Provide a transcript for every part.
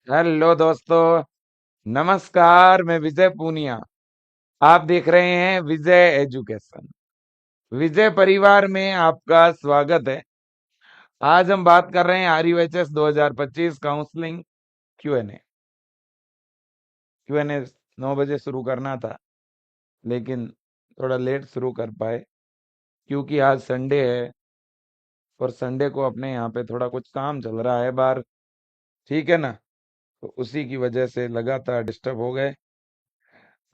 Hello दोस्तों। नमस्कार, मैं विजय पूनिया। आप देख रहे हैं विजय एजुकेशन। विजय परिवार में आपका स्वागत है। आज हम बात कर रहे हैं RUHS 2025 काउंसलिंग क्यूएनए। क्यूएनए 9 बजे शुरू करना था, लेकिन थोड़ा लेट शुरू कर पाए क्योंकि आज संडे है और संडे को अपने यहाँ पे थोड़ा कुछ काम चल रहा है बाहर। ठीक है ना? तो उसी की वजह से लगातार डिस्टर्ब हो गए।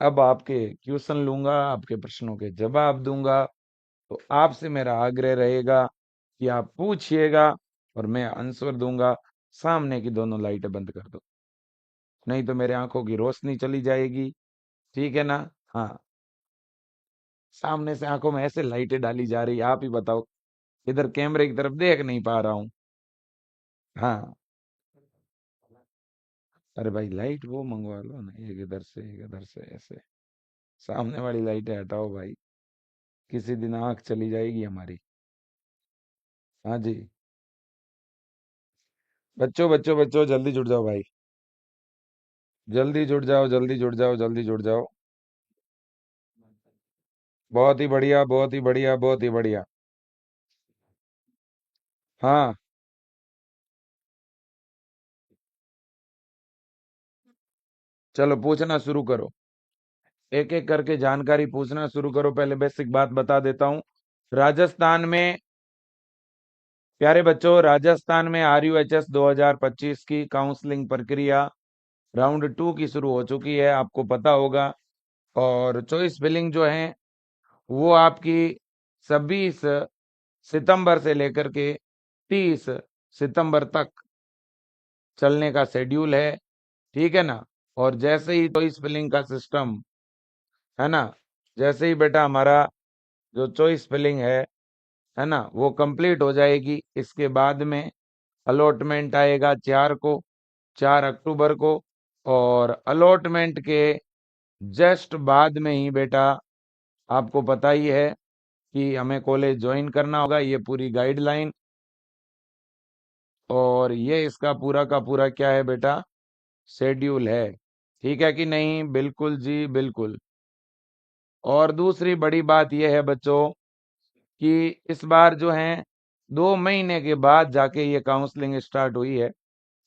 अब आपके क्वेश्चन लूंगा, आपके प्रश्नों के जवाब दूंगा। तो आपसे मेरा आग्रह रहेगा कि आप पूछिएगा और मैं आंसर दूंगा। सामने की दोनों लाइटें बंद कर दो, नहीं तो मेरे आंखों की रोशनी चली जाएगी। ठीक है ना? हाँ, सामने से आंखों में ऐसे लाइटें डाली जा रही, आप ही बताओ। इधर कैमरे की तरफ देख नहीं पा रहा हूँ। हाँ, अरे भाई लाइट वो मंगवा लो ना, एक इधर से एक इधर से, ऐसे। सामने वाली लाइटें हटाओ भाई, किसी दिन आंख चली जाएगी हमारी। हाँ जी। बच्चों बच्चों बच्चों, जल्दी जुड़ जाओ भाई। जल्दी जुड़ जाओ, जल्दी जुड़ जाओ, जल्दी जुड़ जाओ। बहुत ही बढ़िया, बहुत ही बढ़िया, बहुत ही बढ़िया। हाँ, चलो पूछना शुरू करो। एक एक करके जानकारी पूछना शुरू करो। पहले बेसिक बात बता देता हूँ। राजस्थान में, प्यारे बच्चों, राजस्थान में RUHS 2025 की काउंसलिंग प्रक्रिया राउंड 2 की शुरू हो चुकी है, आपको पता होगा। और चॉइस फिलिंग जो है वो आपकी 26 सितंबर से लेकर के 30 सितंबर तक चलने का शेड्यूल है। ठीक है ना? और जैसे ही चॉइस फिलिंग का सिस्टम, है ना, जैसे ही बेटा हमारा जो चॉइस फिलिंग है ना, वो कंप्लीट हो जाएगी, इसके बाद में अलॉटमेंट आएगा 4 अक्टूबर को। और अलॉटमेंट के जस्ट बाद में ही बेटा, आपको पता ही है कि हमें कॉलेज ज्वाइन करना होगा। ये पूरी गाइडलाइन और ये इसका पूरा का पूरा क्या है बेटा, शेड्यूल है। ठीक है कि नहीं? बिल्कुल जी, बिल्कुल। और दूसरी बड़ी बात यह है बच्चों कि इस बार जो है 2 महीने के बाद जाके ये काउंसलिंग स्टार्ट हुई है।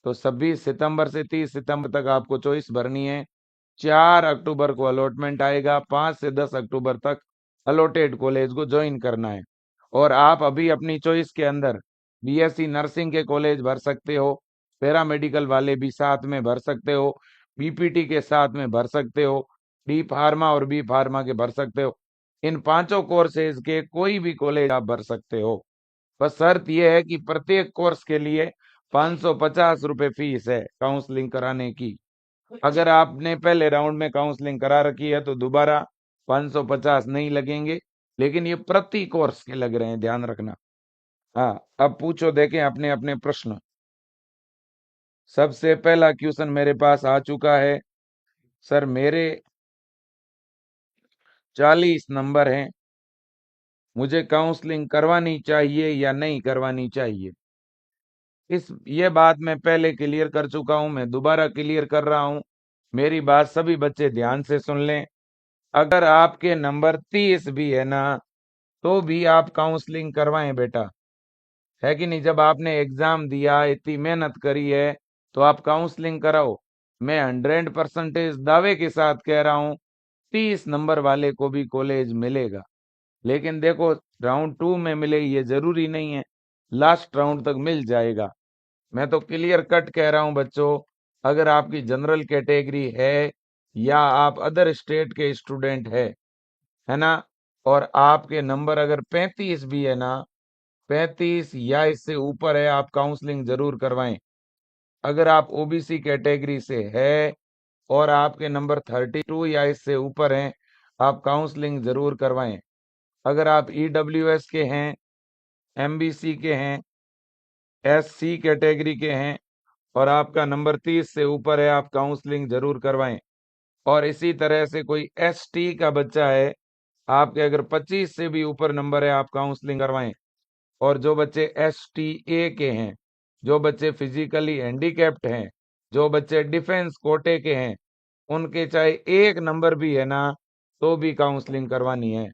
तो 26 सितंबर से 30 सितंबर तक आपको चॉइस भरनी है। 4 अक्टूबर को अलॉटमेंट आएगा। 5 से 10 अक्टूबर तक अलॉटेड कॉलेज को ज्वाइन करना है। और आप अभी अपनी चॉइस के अंदर BSc नर्सिंग के कॉलेज भर सकते हो, पैरामेडिकल वाले भी साथ में भर सकते हो, BPT के साथ में भर सकते हो, D फार्मा और B फार्मा के भर सकते हो। इन पांचों कोर्सेज के कोई भी कॉलेज आप भर सकते हो। बस शर्त यह है कि प्रत्येक कोर्स के लिए 550 रुपये फीस है काउंसलिंग कराने की। अगर आपने पहले राउंड में काउंसलिंग करा रखी है तो दोबारा 550 नहीं लगेंगे, लेकिन ये प्रति कोर्स के लग रहे हैं, ध्यान रखना। हाँ, अब पूछो, देखें अपने अपने प्रश्न। सबसे पहला क्वेश्चन मेरे पास आ चुका है। सर मेरे 40 नंबर हैं, मुझे काउंसलिंग करवानी चाहिए या नहीं करवानी चाहिए? ये बात मैं पहले क्लियर कर चुका हूं, मैं दोबारा क्लियर कर रहा हूं। मेरी बात सभी बच्चे ध्यान से सुन लें। अगर आपके नंबर 30 भी है ना, तो भी आप काउंसलिंग करवाएं बेटा। है कि नहीं? जब आपने एग्जाम दिया, इतनी मेहनत करी है, तो आप काउंसलिंग कराओ। मैं 100% दावे के साथ कह रहा हूं, 30 नंबर वाले को भी कॉलेज मिलेगा। लेकिन देखो, राउंड 2 में मिले ये जरूरी नहीं है, लास्ट राउंड तक मिल जाएगा। मैं तो क्लियर कट कह रहा हूं बच्चों, अगर आपकी जनरल कैटेगरी है या आप अदर स्टेट के स्टूडेंट है ना, और आपके नंबर अगर 35 भी है ना, 35 या इससे ऊपर है, आप काउंसलिंग जरूर करवाएं। अगर आप OBC कैटेगरी से है और आपके नंबर 32 या इससे ऊपर हैं, आप काउंसलिंग जरूर करवाएं। अगर आप EWS के हैं, MBC के हैं, SC कैटेगरी के हैं और आपका नंबर 30 से ऊपर है, आप काउंसलिंग जरूर करवाएं। और इसी तरह से कोई ST का बच्चा है, आपके अगर 25 से भी ऊपर नंबर है, आप काउंसलिंग करवाएं। और जो बच्चे STA के हैं, जो बच्चे फिजिकली हैंडीकैप्ड हैं, जो बच्चे डिफेंस कोटे के हैं उनके चाहे 1 नंबर भी है ना तो भी काउंसलिंग करवानी है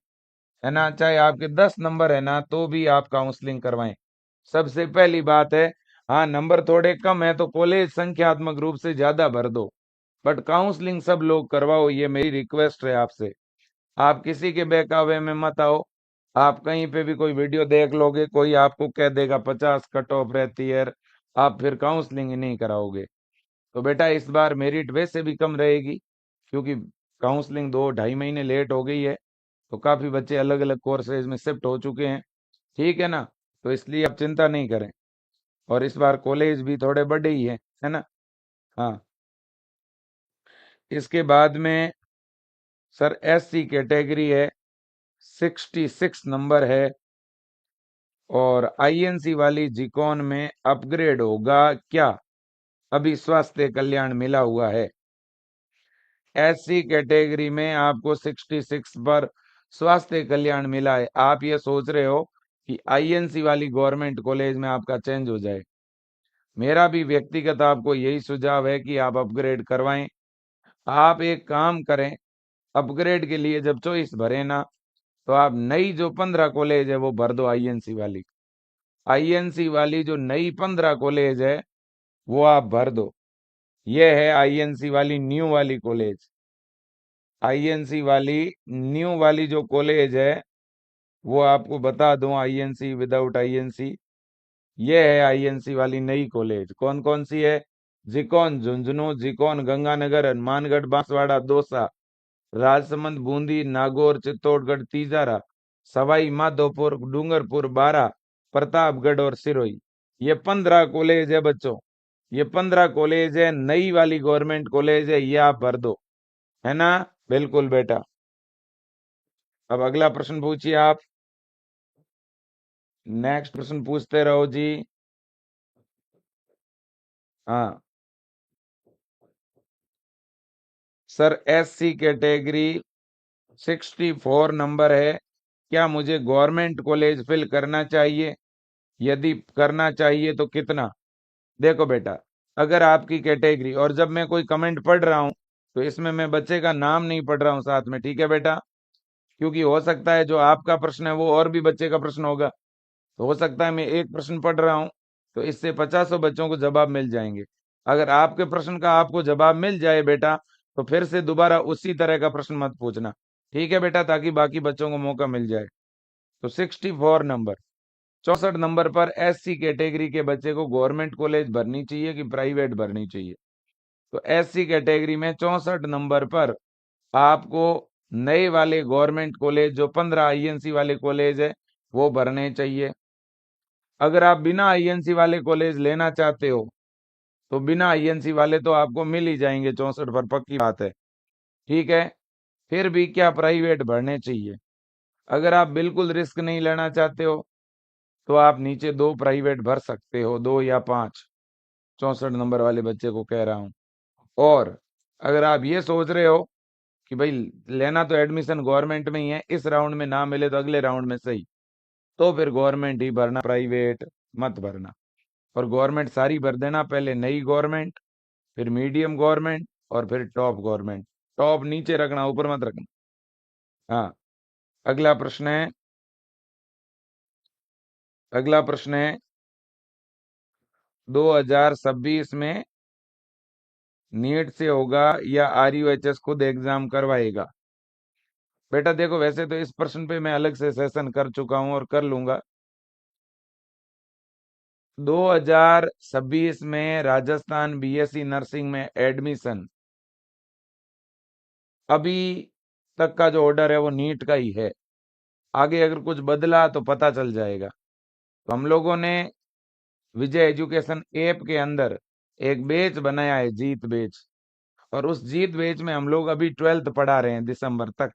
ना, चाहे आपके 10 नंबर है ना तो भी आप काउंसलिंग करवाएं। सबसे पहली बात है, हाँ नंबर थोड़े कम है तो कॉलेज संख्यात्मक रूप से ज्यादा भर दो, बट काउंसलिंग सब लोग करवाओ, ये मेरी रिक्वेस्ट है आपसे। आप किसी के बहकावे में मत आओ। आप कहीं पे भी कोई वीडियो देख लोगे, कोई आपको कह देगा 50 कट ऑफ रहती है, आप फिर काउंसलिंग ही नहीं कराओगे। तो बेटा इस बार मेरिट वैसे भी कम रहेगी, क्योंकि काउंसलिंग 2-2.5 महीने लेट हो गई है, तो काफी बच्चे अलग अलग कोर्सेज में शिफ्ट हो चुके हैं, ठीक है ना। तो इसलिए आप चिंता नहीं करें, और इस बार कॉलेज भी थोड़े बड़े ही है ना। हाँ, इसके बाद में सर SC कैटेगरी है, 66 नंबर है, और INC वाली जिकॉन में अपग्रेड होगा क्या? अभी स्वास्थ्य कल्याण मिला हुआ है। SC कैटेगरी में आपको 66 पर स्वास्थ्य कल्याण मिला है। आप ये सोच रहे हो कि INC वाली गवर्नमेंट कॉलेज में आपका चेंज हो जाए। मेरा भी व्यक्तिगत आपको यही सुझाव है कि आप अपग्रेड करवाएं। आप एक काम करें, अपग्रेड के लिए जब चॉइस भरे ना, तो आप नई जो 15 कॉलेज है वो भर दो INC वाली। INC वाली जो नई 15 कॉलेज है वो आप भर दो। ये है INC वाली न्यू वाली कॉलेज। INC वाली न्यू वाली जो कॉलेज है वो आपको बता दूं, INC विदाउट INC, ये है INC वाली नई कॉलेज। कौन कौन सी है? जिकॉन झुंझुनू, जिकॉन गंगानगर, हनुमानगढ़, बांसवाड़ा, दौसा, राजसमंद, बूंदी, नागौर, चित्तौड़गढ़, तिजारा, सवाई माधोपुर, डूंगरपुर, बारा, प्रतापगढ़ और सिरोही। ये 15 कॉलेज है बच्चों, ये 15 कॉलेज है, नई वाली गवर्नमेंट कॉलेज है, ये आप भर दो, है ना। बिल्कुल बेटा। अब अगला प्रश्न पूछिए आप। नेक्स्ट प्रश्न पूछते रहो जी। हाँ सर, SC कैटेगरी 64 नंबर है, क्या मुझे गवर्नमेंट कॉलेज फिल करना चाहिए? यदि करना चाहिए तो कितना? देखो बेटा, अगर आपकी कैटेगरी, और जब मैं कोई कमेंट पढ़ रहा हूं तो इसमें मैं बच्चे का नाम नहीं पढ़ रहा हूं साथ में, ठीक है बेटा, क्योंकि हो सकता है जो आपका प्रश्न है वो और भी बच्चे का प्रश्न होगा। तो हो सकता है मैं एक प्रश्न पढ़ रहा हूं तो इससे 50 बच्चों को जवाब मिल जाएंगे। अगर आपके प्रश्न का आपको जवाब मिल जाए बेटा, तो फिर से दोबारा उसी तरह का प्रश्न मत पूछना, ठीक है बेटा, ताकि बाकी बच्चों को मौका मिल जाए। तो 64 नंबर, 64 नंबर पर SC कैटेगरी के बच्चे को गवर्नमेंट कॉलेज भरनी चाहिए कि प्राइवेट भरनी चाहिए? तो SC कैटेगरी में 64 नंबर पर आपको नए वाले गवर्नमेंट कॉलेज जो 15 INC वाले कॉलेज है वो भरने चाहिए। अगर आप बिना INC वाले कॉलेज लेना चाहते हो तो बिना INC वाले तो आपको मिल ही जाएंगे 64 पर, पक्की बात है, ठीक है। फिर भी क्या प्राइवेट भरने चाहिए? अगर आप बिल्कुल रिस्क नहीं लेना चाहते हो तो आप नीचे 2 प्राइवेट भर सकते हो, 2 या 5, 64 नंबर वाले बच्चे को कह रहा हूं। और अगर आप ये सोच रहे हो कि भाई लेना तो एडमिशन गवर्नमेंट में ही है, इस राउंड में ना मिले तो अगले राउंड में सही, तो फिर गवर्नमेंट ही भरना, प्राइवेट मत भरना। और गवर्नमेंट सारी भर देना, पहले नई गवर्नमेंट, फिर मीडियम गवर्नमेंट, और फिर टॉप गवर्नमेंट। टॉप नीचे रखना, ऊपर मत रखना। हाँ, अगला प्रश्न है, अगला प्रश्न है 2026 में नीट से होगा या RUHS खुद एग्जाम करवाएगा? बेटा देखो, वैसे तो इस प्रश्न पे मैं अलग से सेशन कर चुका हूं और कर लूंगा। 2026 में राजस्थान BSc नर्सिंग में एडमिशन, अभी तक का जो ऑर्डर है वो नीट का ही है। आगे अगर कुछ बदला तो पता चल जाएगा। तो हम लोगों ने विजय एजुकेशन ऐप के अंदर एक बैच बनाया है, जीत बैच, और उस जीत बैच में हम लोग अभी 12th पढ़ा रहे हैं दिसंबर तक।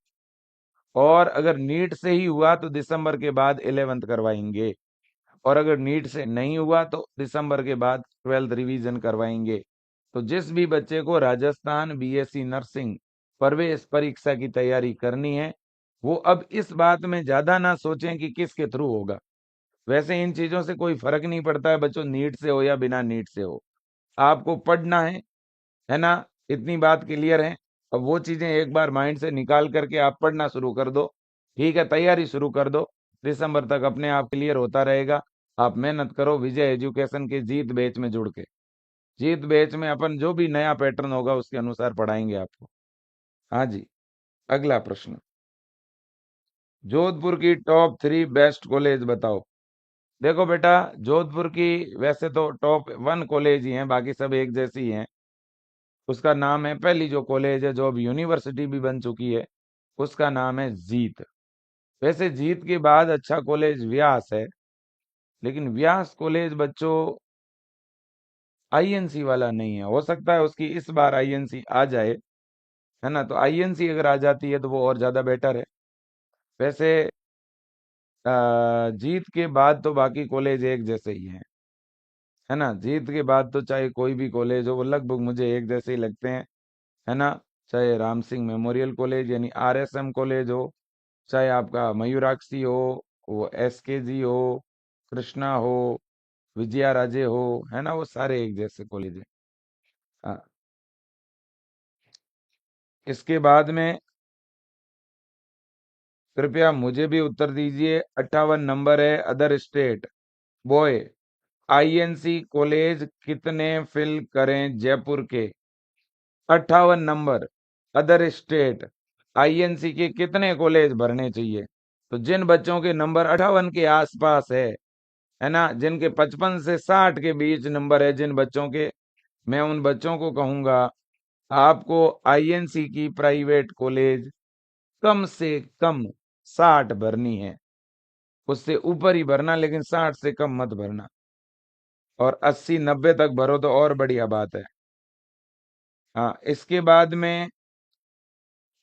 और अगर नीट से ही हुआ तो दिसंबर के बाद 11th करवाएंगे, और अगर नीट से नहीं हुआ तो दिसंबर के बाद 12th रिवीजन करवाएंगे। तो जिस भी बच्चे को राजस्थान BSc नर्सिंग प्रवेश परीक्षा की तैयारी करनी है, वो अब इस बात में ज्यादा ना सोचें कि किसके थ्रू होगा। वैसे इन चीजों से कोई फर्क नहीं पड़ता है बच्चों, नीट से हो या बिना नीट से हो, आपको पढ़ना है है ना? इतनी बात क्लियर है। अब वो चीजें एक बार माइंड से निकाल करके आप पढ़ना शुरू कर दो। ठीक है, तैयारी शुरू कर दो। दिसंबर तक अपने आप क्लियर होता रहेगा। आप मेहनत करो विजय एजुकेशन के जीत बैच में जुड़ के। जीत बैच में अपन जो भी नया पैटर्न होगा उसके अनुसार पढ़ाएंगे आपको। हाँ जी, अगला प्रश्न। जोधपुर की टॉप 3 बेस्ट कॉलेज बताओ। देखो बेटा, जोधपुर की वैसे तो टॉप 1 कॉलेज ही हैं, बाकी सब एक जैसी हैं। उसका नाम है, पहली जो कॉलेज है जो अब यूनिवर्सिटी भी बन चुकी है, उसका नाम है जीत। वैसे जीत के बाद अच्छा कॉलेज व्यास है, लेकिन व्यास कॉलेज बच्चों आईएनसी वाला नहीं है। हो सकता है उसकी इस बार आईएनसी आ जाए, है ना? तो आईएनसी अगर आ जाती है तो वो और ज्यादा बेटर है। वैसे जीत के बाद तो बाकी कॉलेज एक जैसे ही हैं, है ना? जीत के बाद तो चाहे कोई भी कॉलेज हो वो लगभग मुझे एक जैसे ही लगते हैं, है ना? चाहे राम सिंह मेमोरियल कॉलेज यानी आरएसएम कॉलेज हो, चाहे आपका मयूराक्षी हो, वो एसकेजी हो, कृष्णा हो, विजया राजे हो, है ना? वो सारे एक जैसे कॉलेज हैं। हाँ, इसके बाद में कृपया मुझे भी उत्तर दीजिए। 58 नंबर है other state. Boy, INC college कितने फिल करें जयपुर के? 58 नंबर अदर स्टेट, आईएनसी के कितने कॉलेज भरने चाहिए? तो जिन बच्चों के नंबर 58 के आसपास है ना, जिनके 55 से 60 के बीच नंबर है जिन बच्चों के, मैं उन बच्चों को कहूंगा आपको आईएनसी की प्राइवेट कॉलेज कम से कम 60 भरनी है। उससे ऊपर ही भरना, लेकिन 60 से कम मत भरना। और 80-90 तक भरो तो और बढ़िया बात है। हाँ, इसके बाद में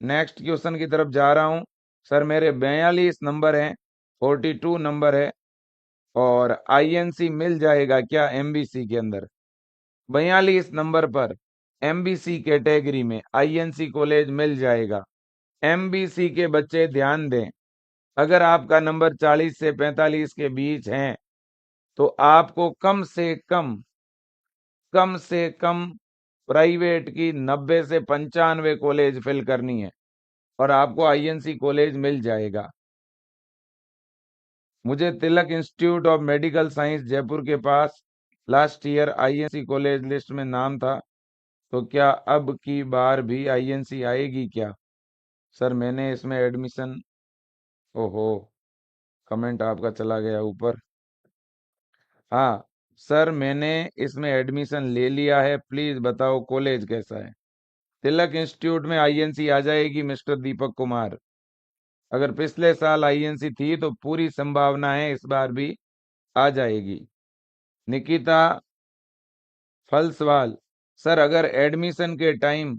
नेक्स्ट क्वेश्चन की तरफ जा रहा हूं। सर मेरे 42 नंबर हैं, 42 नंबर है, और आईएनसी मिल जाएगा क्या एमबीसी के अंदर? 42 नंबर पर एमबीसी कैटेगरी में आईएनसी कॉलेज मिल जाएगा। एमबीसी के बच्चे ध्यान दें, अगर आपका नंबर 40 से 45 के बीच है तो आपको कम से कम प्राइवेट की 90 से 95 कॉलेज फिल करनी है, और आपको आईएनसी कॉलेज मिल जाएगा। मुझे Tilak institute of medical science Jaipur के पास last year INC college list में नाम था, तो क्या अब की बार भी आईएनसी आएगी क्या? सर मैंने इसमें एडमिशन, ओहो, कमेंट आपका चला गया ऊपर। हाँ सर, मैंने इसमें एडमिशन ले लिया है, प्लीज बताओ कॉलेज कैसा है? तिलक इंस्टीट्यूट में आईएनसी आ जाएगी मिस्टर दीपक कुमार। अगर पिछले साल आईएनसी थी तो पूरी संभावना है इस बार भी आ जाएगी। निकिता फलसवाल, सर अगर एडमिशन के टाइम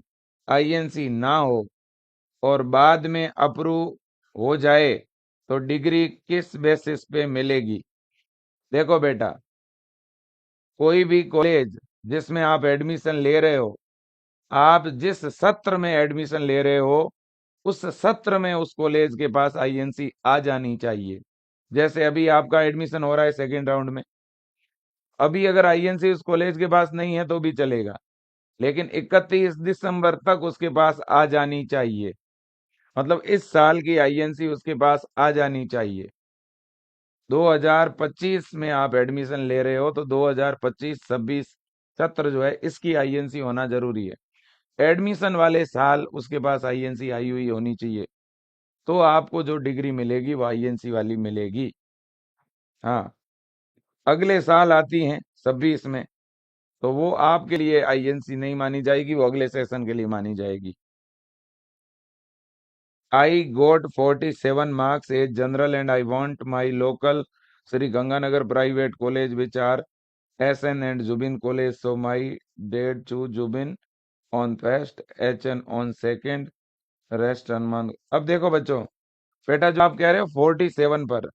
आईएनसी ना हो और बाद में अप्रूव हो जाए तो डिग्री किस बेसिस पे मिलेगी? देखो बेटा, कोई भी कॉलेज जिसमें आप एडमिशन ले रहे हो, आप जिस सत्र में एडमिशन ले रहे हो उस सत्र में उस कॉलेज के पास आईएनसी आ जानी चाहिए। जैसे अभी आपका एडमिशन हो रहा है सेकेंड राउंड में, अभी अगर आईएनसी उस कॉलेज के पास नहीं है तो भी चलेगा, लेकिन 31 दिसंबर तक उसके पास आ जानी चाहिए। मतलब इस साल की आईएनसी उसके पास आ जानी चाहिए। 2025 में आप एडमिशन ले रहे हो तो 2025-26 सत्र जो है इसकी आईएनसी होना जरूरी है। एडमिशन वाले साल उसके पास आईएनसी आई हुई होनी चाहिए, तो आपको जो डिग्री मिलेगी वो आईएनसी वाली मिलेगी। हाँ, अगले साल आती हैं 26 में, तो वो आपके लिए आईएनसी नहीं मानी जाएगी, वो अगले सेशन के लिए मानी जाएगी। I got 47 marks as general and I want my local Sri Ganganagar private college which are SN and Zubin college. So my dad choose Zubin on first, HN on second, rest on। अब देखो बच्चों, बेटा जो आप कह रहे हो 47 पर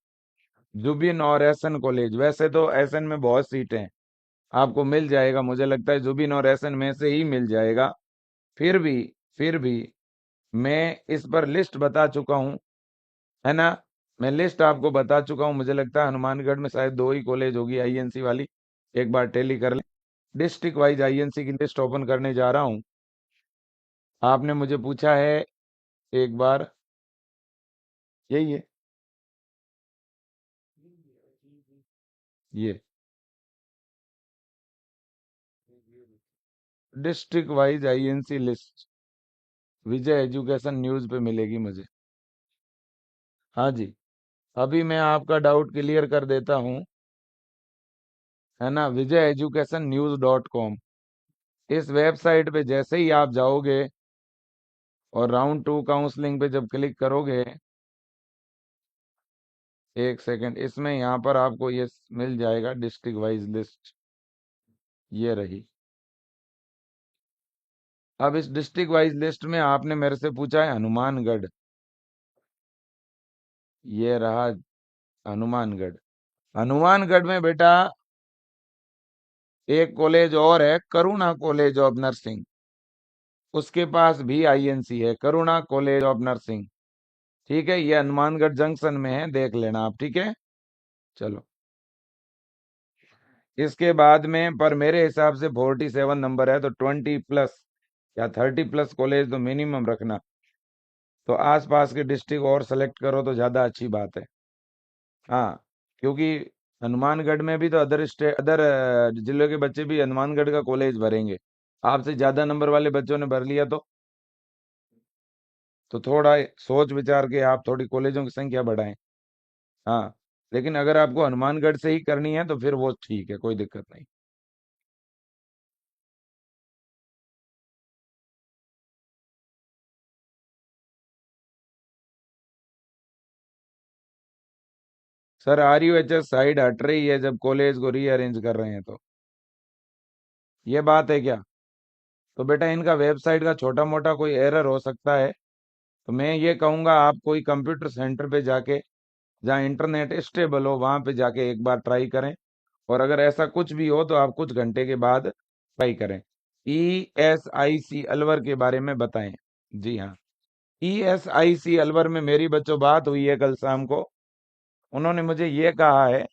जुबिन और एसएन कॉलेज, वैसे तो एसएन में बहुत सीटें हैं, आपको मिल जाएगा, मुझे लगता है जुबिन और एसएन में से ही मिल जाएगा। फिर भी फिर भी मैं इस पर लिस्ट बता चुका हूं, है ना? मैं लिस्ट आपको बता चुका हूं। मुझे लगता है हनुमानगढ़ में शायद 2 ही कॉलेज होगी आईएनसी वाली, एक बार टेली कर लें। डिस्ट्रिक्ट वाइज आईएनसी की लिस्ट ओपन करने जा रहा हूं। आपने मुझे पूछा है एक बार, यही है ये डिस्ट्रिक्ट वाइज आईएनसी लिस्ट विजय एजुकेशन न्यूज पे मिलेगी मुझे। हाँ जी, अभी मैं आपका डाउट क्लियर कर देता हूँ, है ना। विजय एजुकेशन न्यूज .com, इस वेबसाइट पे जैसे ही आप जाओगे और राउंड 2 काउंसलिंग पे जब क्लिक करोगे, एक सेकंड, इसमें यहाँ पर आपको ये मिल जाएगा डिस्ट्रिक्ट वाइज लिस्ट, ये रही। अब इस डिस्ट्रिक्ट वाइज लिस्ट में आपने मेरे से पूछा है हनुमानगढ़, ये रहा हनुमानगढ़। हनुमानगढ़ में बेटा एक कॉलेज और है, करुणा कॉलेज ऑफ नर्सिंग, उसके पास भी आईएनसी है, करुणा कॉलेज ऑफ नर्सिंग। ठीक है, ये हनुमानगढ़ जंक्शन में है, देख लेना आप, ठीक है। चलो, इसके बाद में पर मेरे हिसाब से 47 नंबर है, तो 20 प्लस या 30 प्लस कॉलेज तो मिनिमम रखना। तो आसपास के डिस्ट्रिक्ट और सेलेक्ट करो तो ज्यादा अच्छी बात है। हाँ, क्योंकि हनुमानगढ़ में भी तो अदर जिले के बच्चे भी हनुमानगढ़ का कॉलेज भरेंगे। आपसे ज्यादा नंबर वाले बच्चों ने भर लिया तो थोड़ा सोच विचार के आप थोड़ी कॉलेजों की संख्या बढ़ाएं। हाँ, लेकिन अगर आपको हनुमानगढ़ से ही करनी है तो फिर वो ठीक है, कोई दिक्कत नहीं। सर, RUHS साइड हट रही है जब कॉलेज को रीअरेंज कर रहे हैं, तो ये बात है क्या? तो बेटा इनका वेबसाइट का छोटा मोटा कोई एरर हो सकता है, तो मैं ये कहूंगा आप कोई कंप्यूटर सेंटर पे जाके, जहाँ इंटरनेट स्टेबल हो वहां पे जाके एक बार ट्राई करें। और अगर ऐसा कुछ भी हो तो आप कुछ घंटे के बाद ट्राई करें। ESIC अलवर के बारे में बताएं। जी हाँ, ESIC अलवर में मेरी बच्चों बात हुई है कल शाम को। उन्होंने मुझे ये कहा है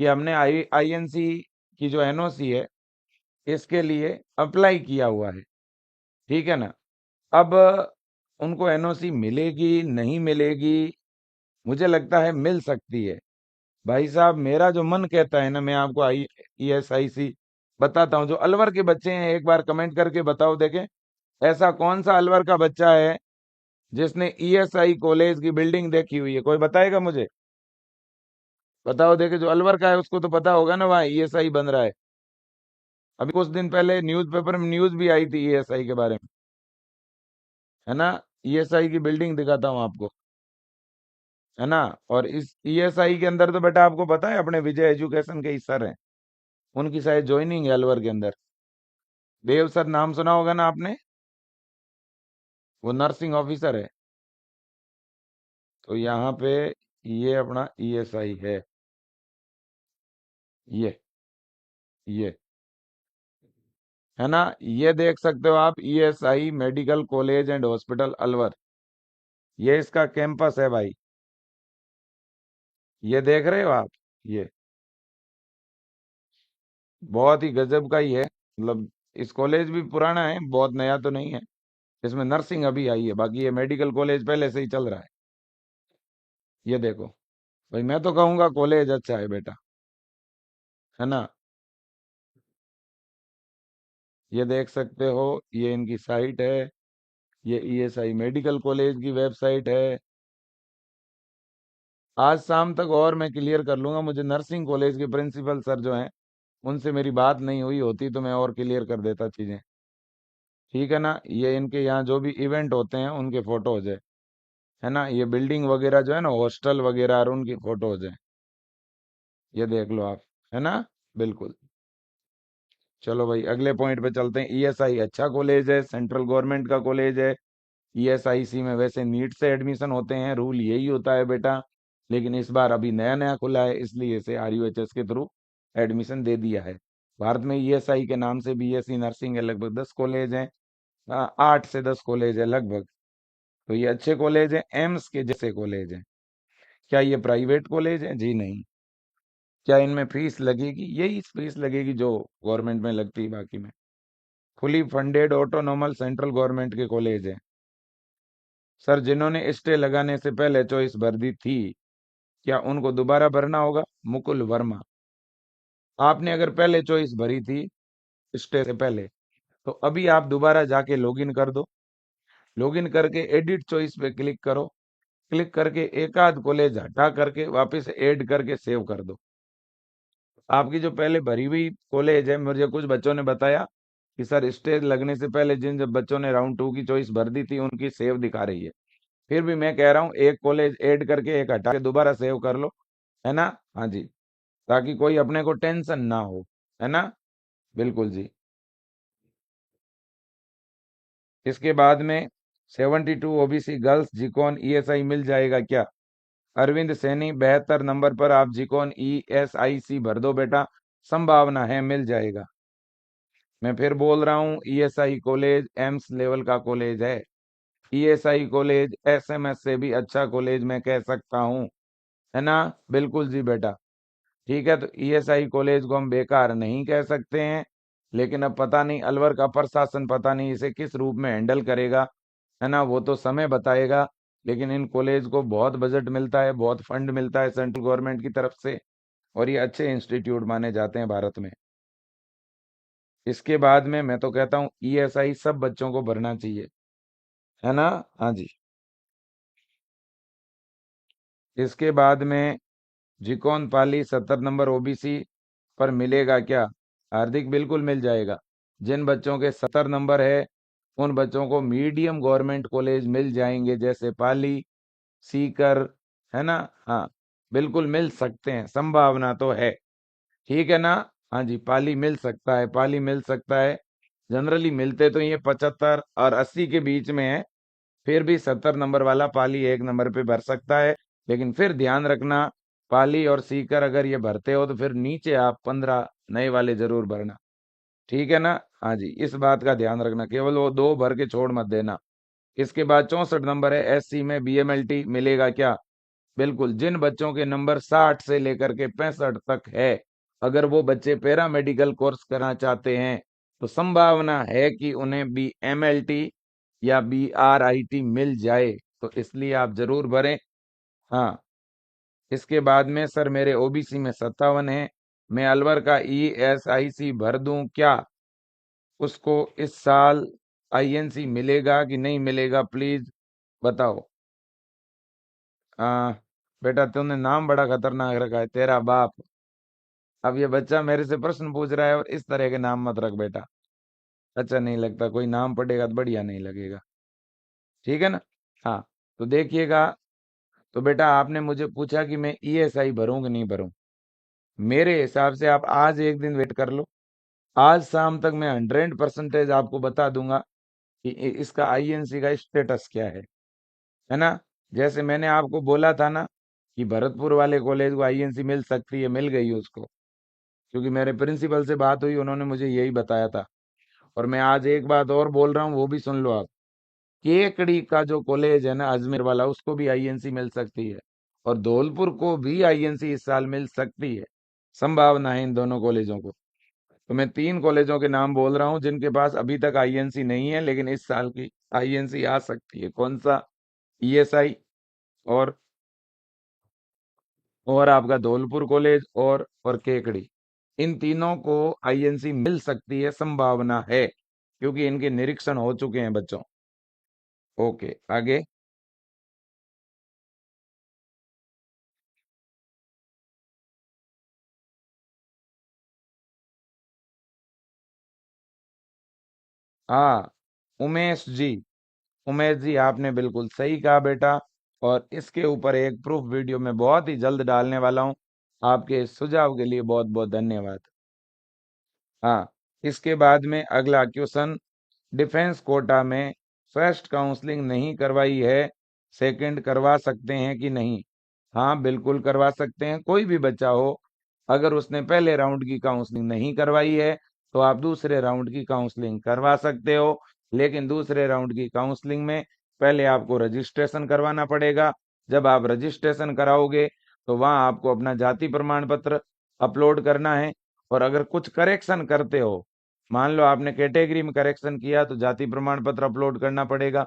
कि हमने INC की जो NOC है इसके लिए अप्लाई किया हुआ है, ठीक है ना। अब उनको NOC मिलेगी नहीं मिलेगी, मुझे लगता है मिल सकती है। भाई साहब, मेरा जो मन कहता है ना, मैं आपको ESIC बताता हूँ। जो अलवर के बच्चे हैं एक बार कमेंट करके बताओ देखें, ऐसा कौन सा अलवर का बच्चा है जिसने ESI कॉलेज की बिल्डिंग देखी हुई है? कोई बताएगा मुझे? बताओ देखे, जो अलवर का है उसको तो पता होगा ना वहाँ ESI बन रहा है। अभी कुछ दिन पहले न्यूज़पेपर में न्यूज भी आई थी ESI के बारे में, है ना। ESI की बिल्डिंग दिखाता हूँ आपको, है ना। और इस ESI के अंदर तो बेटा आपको पता है अपने विजय एजुकेशन के ही सर हैं, उनकी शायद ज्वाइनिंग है अलवर के अंदर। देव सर, नाम सुना होगा ना आपने, वो नर्सिंग ऑफिसर है। तो यहाँ पे ये अपना ESI है, ये ये है ना। ये देख सकते हो आप, ESI medical college and hospital Alwar, ये इसका कैंपस है भाई, ये देख रहे हो आप। ये बहुत ही गजब का ही है, मतलब इस कॉलेज भी पुराना है, बहुत नया तो नहीं है। इसमें नर्सिंग अभी आई है, बाकी ये मेडिकल कॉलेज पहले से ही चल रहा है। ये देखो भाई, मैं तो कहूंगा कॉलेज अच्छा है बेटा, है ना। ये देख सकते हो, ये इनकी साइट है, ये ESI मेडिकल कॉलेज की वेबसाइट है। आज शाम तक और मैं क्लियर कर लूंगा, मुझे नर्सिंग कॉलेज के प्रिंसिपल सर जो हैं उनसे मेरी बात नहीं हुई होती तो मैं और क्लियर कर देता चीजें, ठीक है ना। ये इनके यहाँ जो भी इवेंट होते हैं उनके फोटोज है ना। ये बिल्डिंग वगैरह जो है ना, हॉस्टल वगैरह और उनकी फोटोज है, ये देख लो आप, है ना। बिल्कुल। चलो भाई, अगले पॉइंट पे चलते हैं। ESI अच्छा कॉलेज है, सेंट्रल गवर्नमेंट का कॉलेज है। ESIC में वैसे नीट से एडमिशन होते हैं, रूल यही होता है बेटा, लेकिन इस बार अभी नया नया खुला है इसलिए इसे RUHS के थ्रू एडमिशन दे दिया है। भारत में ESI के नाम से BSc नर्सिंग है लगभग 10 कॉलेज हैं, 8 से 10 कॉलेज है लगभग। तो ये अच्छे कॉलेज हैं, एम्स के जैसे कॉलेज हैं। क्या ये प्राइवेट कॉलेज है? जी नहीं। क्या इनमें फीस लगेगी? यही फीस लगेगी जो गवर्नमेंट में लगती है बाकी में। फुली फंडेड ऑटोनोमल सेंट्रल गवर्नमेंट के कॉलेज हैं। सर, जिन्होंने स्टे लगाने से पहले चॉइस भर दी थी, क्या उनको दोबारा भरना होगा? मुकुल वर्मा, आपने अगर पहले चॉइस भरी थी स्टे से पहले, तो अभी आप दोबारा जाके लॉगिन कर दो। लॉगिन करके एडिट चॉइस पे क्लिक करो। क्लिक करके एक आध कॉलेज हटा करके वापस ऐड करके सेव कर दो। आपकी जो पहले भरी हुई कॉलेज है, मुझे कुछ बच्चों ने बताया कि सर स्टे लगने से पहले जिन जब बच्चों ने राउंड 2 की चॉइस भर दी थी उनकी सेव दिखा रही है। फिर भी मैं कह रहा हूँ एक कॉलेज ऐड करके एक हटा के दोबारा सेव कर लो, है ना? हाँ जी, ताकि कोई अपने को टेंशन ना हो, है ना? बिल्कुल जी। इसके बाद में 72 ओबीसी गर्ल्स जिकॉन ईएसआई मिल जाएगा क्या? अरविंद सैनी, 72 नंबर पर आप जिकॉन ईएसआईसी भर दो बेटा, संभावना है मिल जाएगा। मैं फिर बोल रहा हूँ, ईएसआई कॉलेज एम्स लेवल का कॉलेज है। ईएसआई कॉलेज एसएमएस से भी अच्छा कॉलेज मैं कह सकता हूँ, है ना? बिल्कुल जी बेटा। ठीक है, तो ईएसआई कॉलेज को हम बेकार नहीं कह सकते हैं, लेकिन अब पता नहीं अलवर का प्रशासन पता नहीं इसे किस रूप में हैंडल करेगा, है ना? वो तो समय बताएगा। लेकिन इन कॉलेज को बहुत बजट मिलता है, बहुत फंड मिलता है सेंट्रल गवर्नमेंट की तरफ से, और ये अच्छे इंस्टीट्यूट माने जाते हैं भारत में। इसके बाद में मैं तो कहता हूँ ईएसआई सब बच्चों को भरना चाहिए, है ना? हाँ जी। इसके बाद में जिकॉन पाली 70 नंबर ओबीसी पर मिलेगा क्या? हार्दिक, बिल्कुल मिल जाएगा। जिन बच्चों के 70 नंबर है उन बच्चों को मीडियम गवर्नमेंट कॉलेज मिल जाएंगे, जैसे पाली, सीकर, है ना? हाँ, बिल्कुल मिल सकते हैं, संभावना तो है। ठीक है ना? हाँ जी, पाली मिल सकता है, पाली मिल सकता है। जनरली मिलते तो ये 75 और 80 के बीच में है। फिर भी 70 नंबर वाला पाली एक नंबर पे भर सकता है। लेकिन फिर ध्यान रखना, पाली और सीकर अगर ये भरते हो तो फिर नीचे आप 15 नए वाले जरूर भरना। ठीक है ना? हाँ जी, इस बात का ध्यान रखना, केवल वो दो भर के छोड़ मत देना। इसके बाद 64 नंबर है, एससी में बीएमएलटी मिलेगा क्या? बिल्कुल, जिन बच्चों के नंबर 60 से लेकर के 65 तक है, अगर वो बच्चे पैरा मेडिकल कोर्स करना चाहते हैं तो संभावना है कि उन्हें बीएमएलटी या बीआरआईटी मिल जाए, तो इसलिए आप जरूर भरें। हाँ, इसके बाद में सर मेरे ओबीसी में 57 है, मैं अलवर का ईएसआईसी भर दूं क्या? उसको इस साल आईएनसी मिलेगा कि नहीं मिलेगा, प्लीज बताओ। आ, बेटा तुमने नाम बड़ा खतरनाक रखा है, तेरा बाप। अब ये बच्चा मेरे से प्रश्न पूछ रहा है और इस तरह के नाम मत रख बेटा, अच्छा नहीं लगता, कोई नाम पड़ेगा तो बढ़िया नहीं लगेगा। ठीक है ना? हाँ, तो देखिएगा, तो बेटा आपने मुझे पूछा कि मैं ईएसआई भरूं कि नहीं भरूं। मेरे हिसाब से आप आज एक दिन वेट कर लो, आज शाम तक मैं 100% आपको बता दूंगा कि इसका आईएनसी का स्टेटस क्या है ना? जैसे मैंने आपको बोला था ना कि भरतपुर वाले कॉलेज को आईएनसी मिल सकती है, मिल गई उसको, क्योंकि मेरे प्रिंसिपल से बात हुई, उन्होंने मुझे यही बताया था। और मैं आज एक बात और बोल रहा हूँ, वो भी सुन लो आप। केकड़ी का जो कॉलेज है ना अजमेर वाला, उसको भी आईएनसी मिल सकती है, और धौलपुर को भी आईएनसी इस साल मिल सकती है। संभावना है इन दोनों कॉलेजों को। तो मैं 3 कॉलेजों के नाम बोल रहा हूँ जिनके पास अभी तक आईएनसी नहीं है, लेकिन इस साल की आईएनसी आ सकती है। कौन सा? ईएसआई, और आपका धौलपुर कॉलेज, और केकड़ी। इन तीनों को आईएनसी मिल सकती है, संभावना है, क्योंकि इनके निरीक्षण हो चुके हैं बच्चों। ओके, आगे। हाँ, उमेश जी, उमेश जी आपने बिल्कुल सही कहा बेटा, और इसके ऊपर एक प्रूफ वीडियो में बहुत ही जल्द डालने वाला हूँ। आपके इस सुझाव के लिए बहुत बहुत धन्यवाद। हाँ, इसके बाद में अगला क्वेश्चन, डिफेंस कोटा में फर्स्ट काउंसलिंग नहीं करवाई है, सेकंड करवा सकते हैं कि नहीं? हाँ, बिल्कुल करवा सकते हैं। कोई भी बच्चा हो, अगर उसने पहले राउंड की काउंसलिंग नहीं करवाई है तो आप दूसरे राउंड की काउंसलिंग करवा सकते हो। लेकिन दूसरे राउंड की काउंसलिंग में पहले आपको रजिस्ट्रेशन करवाना पड़ेगा। जब आप रजिस्ट्रेशन कराओगे तो वहां आपको अपना जाति प्रमाण पत्र, अपलोड करना है। और अगर कुछ करेक्शन करते हो, मान लो आपने कैटेगरी में करेक्शन किया तो जाति प्रमाण पत्र अपलोड करना पड़ेगा,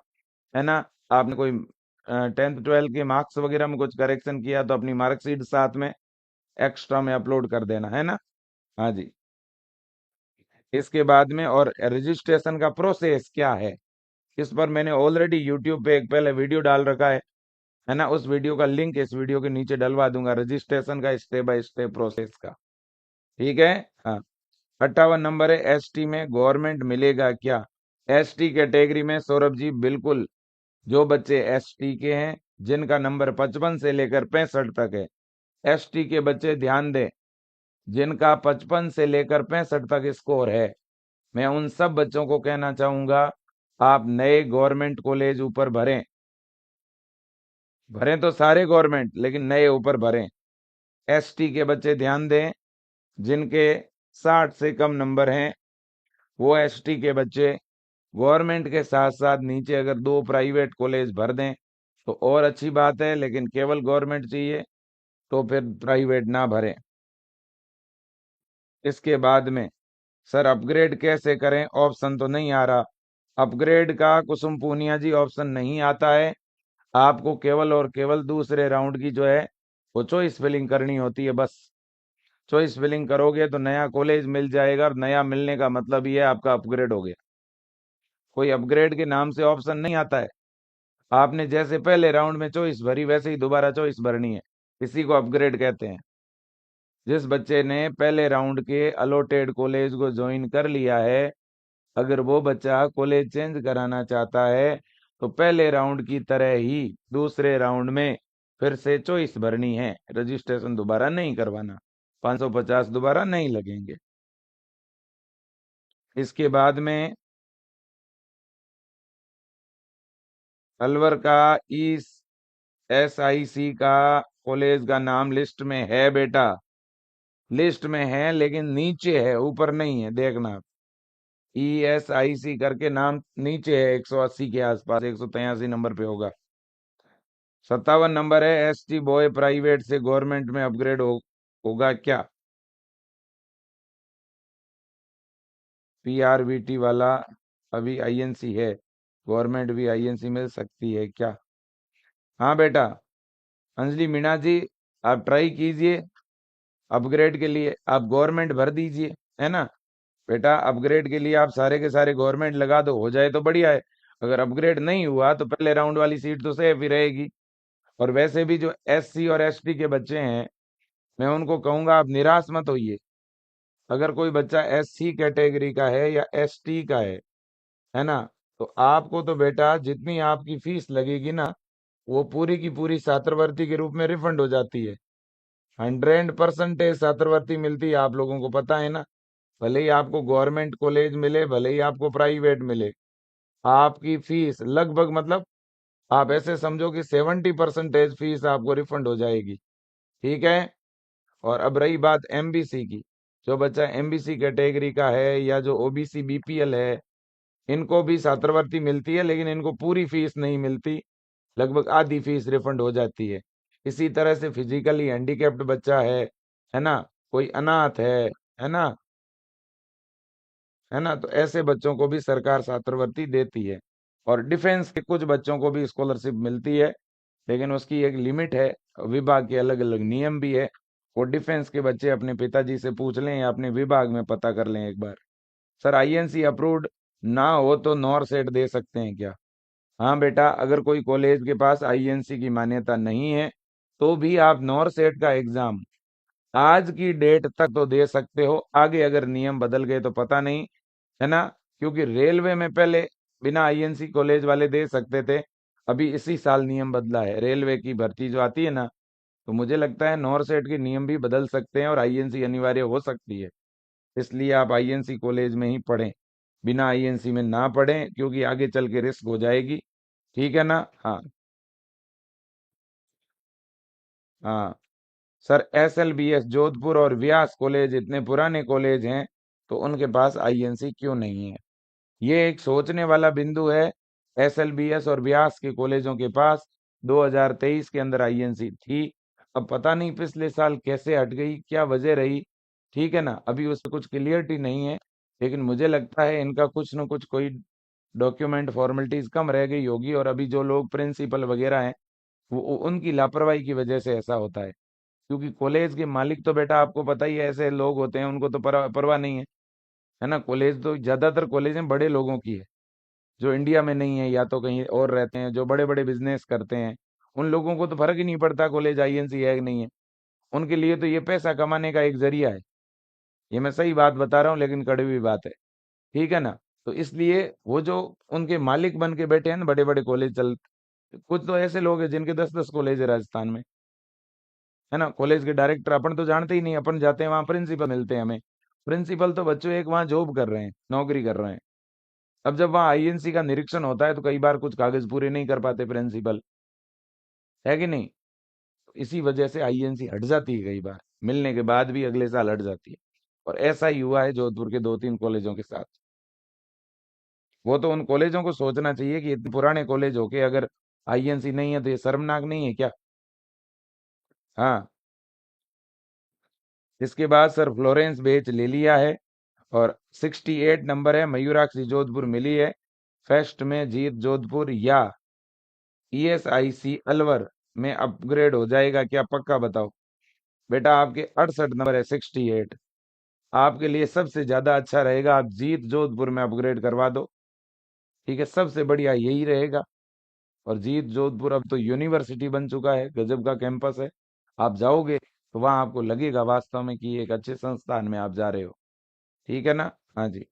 है ना। आपने कोई 10th 12th के मार्क्स वगैरह में कुछ करेक्शन किया तो अपनी मार्कशीट साथ में एक्स्ट्रा में अपलोड कर देना, है ना। हाँ जी। इसके बाद में और रजिस्ट्रेशन का प्रोसेस क्या है, इस पर मैंने ऑलरेडी यूट्यूब पे एक पहले वीडियो डाल रखा है ना। उस वीडियो का लिंक इस वीडियो के नीचे डलवा दूंगा, रजिस्ट्रेशन का स्टेप बाय स्टेप प्रोसेस का। ठीक है। हाँ। 58 नंबर है, एसटी में गवर्नमेंट मिलेगा क्या। एसटी कैटेगरी में सौरभ जी बिल्कुल, जो बच्चे एसटी के हैं जिनका नंबर 55 से लेकर 65 तक है, एसटी के बच्चे ध्यान दें, जिनका 55 से लेकर 65 तक स्कोर है, मैं उन सब बच्चों को कहना चाहूंगा आप नए गवर्नमेंट कॉलेज ऊपर भरें। भरें तो सारे गवर्नमेंट, लेकिन नए ऊपर भरें। एसटी के बच्चे ध्यान दें, जिनके 60 से कम नंबर हैं, वो एसटी के बच्चे गवर्नमेंट के साथ साथ नीचे अगर 2 प्राइवेट कॉलेज भर दें तो और अच्छी बात है, लेकिन केवल गवर्नमेंट चाहिए तो फिर प्राइवेट ना भरें। इसके बाद में सर अपग्रेड कैसे करें, ऑप्शन तो नहीं आ रहा। अपग्रेड का कुसुम पूनिया जी ऑप्शन नहीं आता है। आपको केवल और केवल दूसरे राउंड की जो है वो चॉइस फिलिंग करनी होती है बस। चॉइस फिलिंग करोगे तो नया कॉलेज मिल जाएगा, और नया मिलने का मतलब ये आपका अपग्रेड हो गया। कोई अपग्रेड के नाम से ऑप्शन नहीं आता है। आपने जैसे पहले राउंड में चॉइस भरी वैसे ही दोबारा चॉइस भरनी है, इसी को अपग्रेड कहते हैं। जिस बच्चे ने पहले राउंड के अलॉटेड कॉलेज को ज्वाइन कर लिया है, अगर वो बच्चा कॉलेज चेंज कराना चाहता है तो पहले राउंड की तरह ही दूसरे राउंड में फिर से चॉइस भरनी है, रजिस्ट्रेशन दोबारा नहीं करवाना, 550 दोबारा नहीं लगेंगे। इसके बाद में अलवर का इस SIC का कॉलेज का नाम लिस्ट में है बेटा, लिस्ट में है लेकिन नीचे है, ऊपर नहीं है, देखना आप। ESIC करके नाम नीचे है, 180 के आसपास, 183 नंबर पे होगा। 57 नंबर है, ST बॉय प्राइवेट से गवर्नमेंट में अपग्रेड होगा क्या। PRBT वाला अभी INC है, गवर्नमेंट भी INC मिल सकती है क्या। हाँ बेटा, अंजलि मीणा जी, आप ट्राई कीजिए अपग्रेड के लिए, आप गवर्नमेंट भर दीजिए, है ना। बेटा अपग्रेड के लिए आप सारे के सारे गवर्नमेंट लगा दो, हो जाए तो बढ़िया है। अगर अपग्रेड नहीं हुआ तो पहले राउंड वाली सीट तो सेफ ही रहेगी। और वैसे भी जो SC और ST के बच्चे हैं, मैं उनको कहूंगा आप निराश मत होइए। अगर कोई बच्चा SC कैटेगरी का है या ST का है ना, तो आपको तो बेटा जितनी आपकी फीस लगेगी ना, वो पूरी की पूरी छात्रवृत्ति के रूप में रिफंड हो जाती है। 100% छात्रवृत्ति मिलती है, आप लोगों को पता है ना। भले ही आपको गवर्नमेंट कॉलेज मिले, भले ही आपको प्राइवेट मिले, आपकी फीस लगभग, मतलब आप ऐसे समझो कि 70% फीस आपको रिफंड हो जाएगी। ठीक है। और अब रही बात MBC की, जो बच्चा MBC कैटेगरी का है या जो OBC BPL है, इनको भी छात्रवृत्ति मिलती है, लेकिन इनको पूरी फीस नहीं मिलती, लगभग आधी फीस रिफंड हो जाती है। इसी तरह से फिजिकली हैंडीकैप्ड बच्चा है ना, कोई अनाथ है ना, है ना, तो ऐसे बच्चों को भी सरकार छात्रवृत्ति देती है। और डिफेंस के कुछ बच्चों को भी स्कॉलरशिप मिलती है, लेकिन उसकी एक लिमिट है, विभाग के अलग अलग नियम भी है। वो डिफेंस के बच्चे अपने पिताजी से पूछ लें या अपने विभाग में पता कर लें एक बार। सर INC अप्रूव्ड ना हो तो नॉर सेट दे सकते हैं क्या। हाँ बेटा, अगर कोई कॉलेज के पास INC की मान्यता नहीं है तो भी आप नॉर सेट का एग्जाम आज की डेट तक तो दे सकते हो। आगे अगर नियम बदल गए तो पता नहीं, है ना। क्योंकि रेलवे में पहले बिना INC कॉलेज वाले दे सकते थे, अभी इसी साल नियम बदला है, रेलवे की भर्ती जो आती है ना, तो मुझे लगता है नॉर सेट के नियम भी बदल सकते हैं और INC अनिवार्य हो सकती है। इसलिए आप INC कॉलेज में ही पढ़ें, बिना INC में ना पढ़ें, क्योंकि आगे चल के रिस्क हो जाएगी। ठीक है ना। हाँ। हाँ सर, SLBS जोधपुर और व्यास कॉलेज इतने पुराने कॉलेज हैं तो उनके पास INC क्यों नहीं है। ये एक सोचने वाला बिंदु है। SLBS और व्यास के कॉलेजों के पास 2023 के अंदर INC थी, अब पता नहीं पिछले साल कैसे हट गई, क्या वजह रही, ठीक है ना, अभी उस पर कुछ क्लियरिटी नहीं है। लेकिन मुझे लगता है इनका कुछ न कुछ कोई डॉक्यूमेंट फॉर्मेलिटीज कम रह गई होगी, और अभी जो लोग प्रिंसिपल वगैरह हैं वो उनकी लापरवाही की वजह से ऐसा होता है। क्योंकि कॉलेज के मालिक तो बेटा आपको पता ही है, ऐसे लोग होते हैं, उनको तो परवाह नहीं है ना। कॉलेज तो ज्यादातर कॉलेजें बड़े लोगों की है, जो इंडिया में नहीं है या तो कहीं और रहते हैं, जो बड़े बड़े बिजनेस करते हैं, उन लोगों को तो फर्क ही नहीं पड़ता कॉलेज आईएनसी है कि नहीं है। उनके लिए तो ये पैसा कमाने का एक जरिया है। ये मैं सही बात बता रहा हूँ, लेकिन कड़वी बात है, ठीक है ना। तो इसलिए वो जो उनके मालिक बन के बैठे हैं ना, बड़े बड़े कॉलेज चल, कुछ तो ऐसे लोग हैं जिनके 10-10 कॉलेज है राजस्थान में, है ना। कॉलेज के डायरेक्टर अपन तो जानते ही नहीं, अपन जाते हैं वहाँ प्रिंसिपल मिलते हैं हमें। प्रिंसिपल तो बच्चों एक वहाँ जॉब कर रहे हैं, नौकरी कर रहे हैं। अब जब वहाँ आईएनसी का निरीक्षण होता है तो कई बार कुछ कागज पूरे नहीं कर पाते प्रिंसिपल, है कि नहीं। तो इसी वजह से आईएनसी हट जाती है, कई बार मिलने के बाद भी अगले साल हट जाती है। और ऐसा ही हुआ है जोधपुर के 2-3 कॉलेजों के साथ। वो तो उन कॉलेजों को सोचना चाहिए कि इतने पुराने कॉलेज होके अगर आईएनसी नहीं है तो ये शर्मनाक नहीं है क्या। हाँ। इसके बाद सर फ्लोरेंस बेच ले लिया है, और 68 नंबर है मयूराक्षी जोधपुर मिली है। फेस्ट में जीत जोधपुर या ईएसआईसी अलवर में अपग्रेड हो जाएगा क्या, पक्का बताओ। बेटा आपके 68 नंबर है, 68। आपके लिए सबसे ज्यादा अच्छा रहेगा आप जीत जोधपुर में अपग्रेड करवा दो, ठीक है, सबसे बढ़िया यही रहेगा। और जीत जोधपुर अब तो यूनिवर्सिटी बन चुका है, गजब का कैंपस है। आप जाओगे तो वहां आपको लगेगा वास्तव में कि एक अच्छे संस्थान में आप जा रहे हो, ठीक है ना। हाँ जी।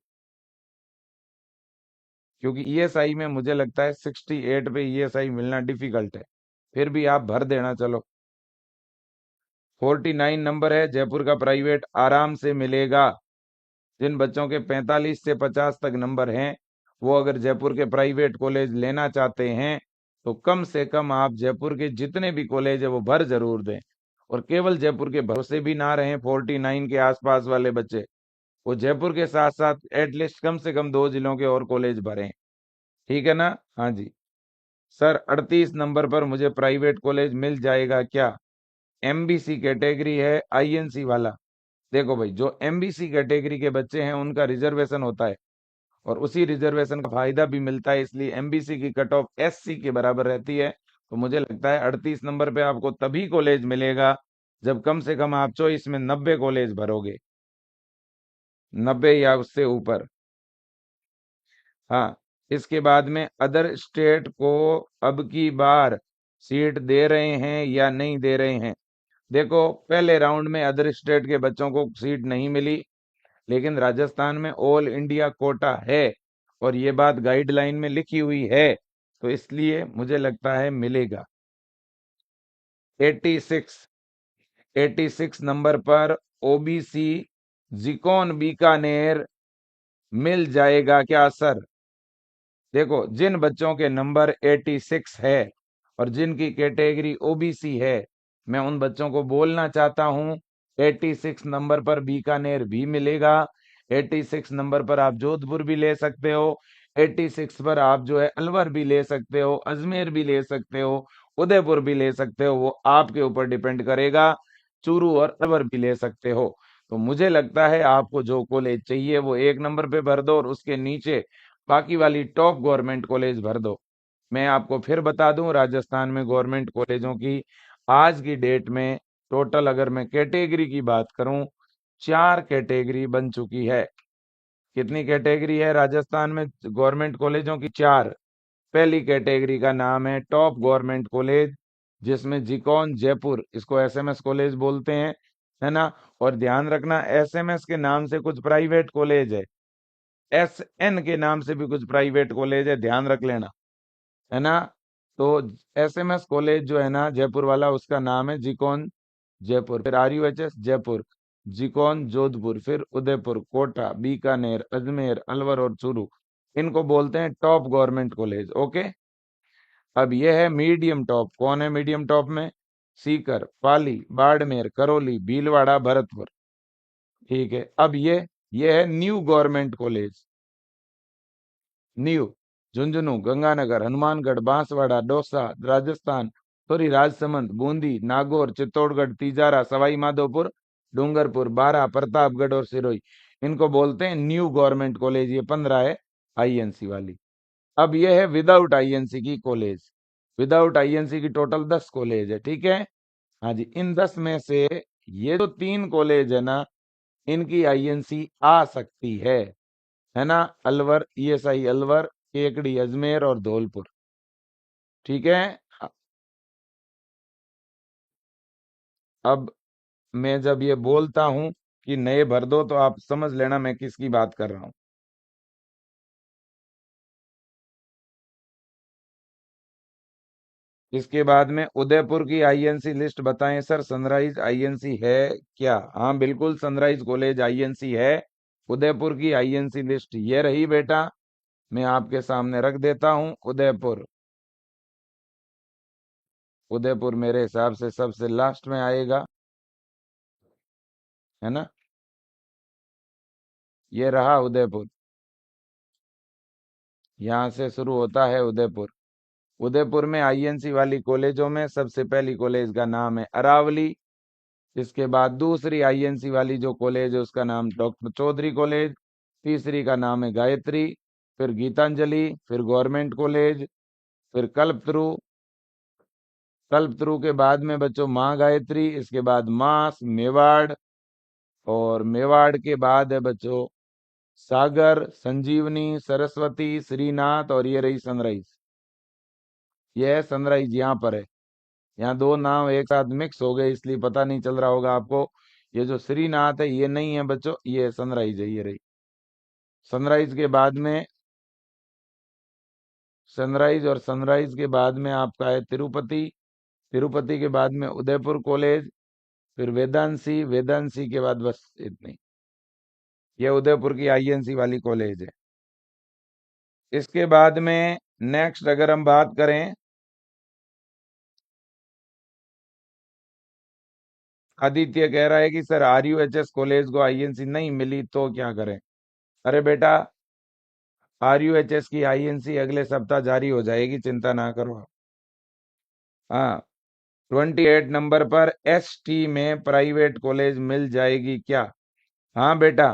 क्योंकि ईएसआई में मुझे लगता है 68 पे ईएसआई मिलना डिफिकल्ट है, फिर भी आप भर देना चलो। 49 नंबर है जयपुर का प्राइवेट, आराम से मिलेगा। जिन बच्चों के 45 से 50 तक नंबर हैं, वो अगर जयपुर के प्राइवेट कॉलेज लेना चाहते हैं तो कम से कम आप जयपुर के जितने भी कॉलेज है वो भर जरूर दें। और केवल जयपुर के भरोसे भी ना रहें 49 के आसपास वाले बच्चे, वो जयपुर के साथ साथ एटलीस्ट कम से कम 2 जिलों के और कॉलेज भरें, ठीक है ना। हाँ जी। सर 38 नंबर पर मुझे प्राइवेट कॉलेज मिल जाएगा क्या, एमबीसी कैटेगरी है आईएनसी वाला। देखो भाई, जो एमबीसी कैटेगरी के बच्चे हैं उनका रिजर्वेशन होता है, और उसी रिजर्वेशन का फायदा भी मिलता है, इसलिए एमबीसी की कट ऑफ एससी के बराबर रहती है। तो मुझे लगता है 38 नंबर पे आपको तभी कॉलेज मिलेगा जब कम से कम आप चॉइस में 90 कॉलेज भरोगे, 90 या उससे ऊपर। हाँ। इसके बाद में अदर स्टेट को अब की बार सीट दे रहे हैं या नहीं दे रहे हैं। देखो, पहले राउंड में अदर स्टेट के बच्चों को सीट नहीं मिली, लेकिन राजस्थान में ऑल इंडिया कोटा है, और ये बात गाइडलाइन में लिखी हुई है, तो इसलिए मुझे लगता है मिलेगा। 86, 86 नंबर पर ओबीसी जिकॉन बीकानेर मिल जाएगा क्या सर। देखो, जिन बच्चों के नंबर 86 है और जिनकी कैटेगरी ओबीसी है, मैं उन बच्चों को बोलना चाहता हूं 86 नंबर पर बीकानेर भी मिलेगा। 86 नंबर पर आप जोधपुर भी ले सकते हो। 86 पर आप जो है अलवर भी ले सकते हो, अजमेर भी ले सकते हो, उदयपुर भी ले सकते हो, वो आपके ऊपर डिपेंड करेगा। चूरू और अलवर भी ले सकते हो। तो मुझे लगता है आपको जो कॉलेज चाहिए वो 1 नंबर पे भर दो, और उसके नीचे बाकी वाली टॉप गवर्नमेंट कॉलेज भर दो। मैं आपको फिर बता दूं, राजस्थान में गवर्नमेंट कॉलेजों की आज की डेट में टोटल अगर मैं कैटेगरी की बात करूं, 4 कैटेगरी बन चुकी है। कितनी कैटेगरी है राजस्थान में गवर्नमेंट कॉलेजों की? 4। पहली कैटेगरी का नाम है टॉप गवर्नमेंट कॉलेज, जिसमें जिकॉन जयपुर, इसको एसएमएस कॉलेज बोलते हैं, है ना। और ध्यान रखना, एसएमएस के नाम से कुछ प्राइवेट कॉलेज है, एसएन के नाम से भी कुछ प्राइवेट कॉलेज है, ध्यान रख लेना, है ना। तो एसएमएस कॉलेज जो है ना जयपुर वाला, उसका नाम है जिकॉन जयपुर, फिर आरयूएचएस जयपुर, जिकॉन जोधपुर, फिर उदयपुर, कोटा, बीकानेर, अजमेर, अलवर और चूरू, इनको बोलते हैं टॉप गवर्नमेंट कॉलेज। ओके। अब यह है मीडियम टॉप। कौन है मीडियम टॉप में? सीकर, पाली, बाड़मेर, करौली, भीलवाड़ा, भरतपुर, ठीक है। अब ये है new government college. New Jhunjhunu, Ganganagar, Hanumangarh, Banswara, Dausa, Rajasthan, sorry, Rajsamand, Bundi, Nagaur, Chittorgarh, Tijara, Sawai Madhopur, Dungarpur, बारा, प्रतापगढ़ और सिरोही, इनको बोलते हैं न्यू गवर्नमेंट कॉलेज। ये 15 है आईएनसी वाली। अब ये है विदाउट आईएनसी की कॉलेज। विदाउट आईएनसी की टोटल 10 कॉलेज है, ठीक है। हाँ जी, इन 10 में से ये जो 3 कॉलेज है ना, इनकी आईएनसी आ सकती है ना। अलवर, ईएसआई अलवर, केकड़ी अजमेर और धौलपुर, ठीक है। अब मैं जब ये बोलता हूं कि नए भर दो, तो आप समझ लेना मैं किसकी बात कर रहा हूं। इसके बाद में उदयपुर की आईएनसी लिस्ट बताएं सर। सनराइज आईएनसी है क्या? हाँ बिल्कुल, सनराइज कॉलेज आईएनसी है। उदयपुर की आईएनसी लिस्ट ये रही बेटा, मैं आपके सामने रख देता हूं। उदयपुर, उदयपुर मेरे हिसाब से सबसे लास्ट में आएगा, है ना। ये रहा उदयपुर, यहाँ से शुरू होता है उदयपुर। उदयपुर में आईएनसी वाली कॉलेजों में सबसे पहली कॉलेज का नाम है अरावली। इसके बाद दूसरी आईएनसी वाली जो कॉलेज है उसका नाम डॉक्टर चौधरी कॉलेज। तीसरी का नाम है गायत्री, फिर गीतांजलि, फिर गवर्नमेंट कॉलेज, फिर कल्पतरु। कल्पतरु के बाद में बच्चों माँ गायत्री, इसके बाद मास, मेवाड़, और मेवाड़ के बाद है बच्चों सागर, संजीवनी, सरस्वती, श्रीनाथ, और ये रही सनराइज। ये है सनराइज, यहाँ पर है। यहाँ दो नाम एक साथ मिक्स हो गए इसलिए पता नहीं चल रहा होगा आपको। ये जो श्रीनाथ है ये नहीं है बच्चों, ये सनराइज है, ये रही। सनराइज के बाद में सनराइज, और सनराइज के बाद में आपका है तिरुपति। तिरुपति के बाद में उदयपुर कॉलेज, फिर वेदांसी, वेदांसी के बाद बस इतनी। ये उदयपुर की आईएनसी वाली कॉलेज है। इसके बाद में नेक्स्ट अगर हम बात करें, आदित्य कह रहा है कि सर आरयूएचएस कॉलेज को आईएनसी नहीं मिली तो क्या करें? अरे बेटा, आरयूएचएस की आईएनसी अगले सप्ताह जारी हो जाएगी, चिंता ना करो। हाँ, 28 नंबर पर एसटी में प्राइवेट कॉलेज मिल जाएगी क्या? हाँ बेटा,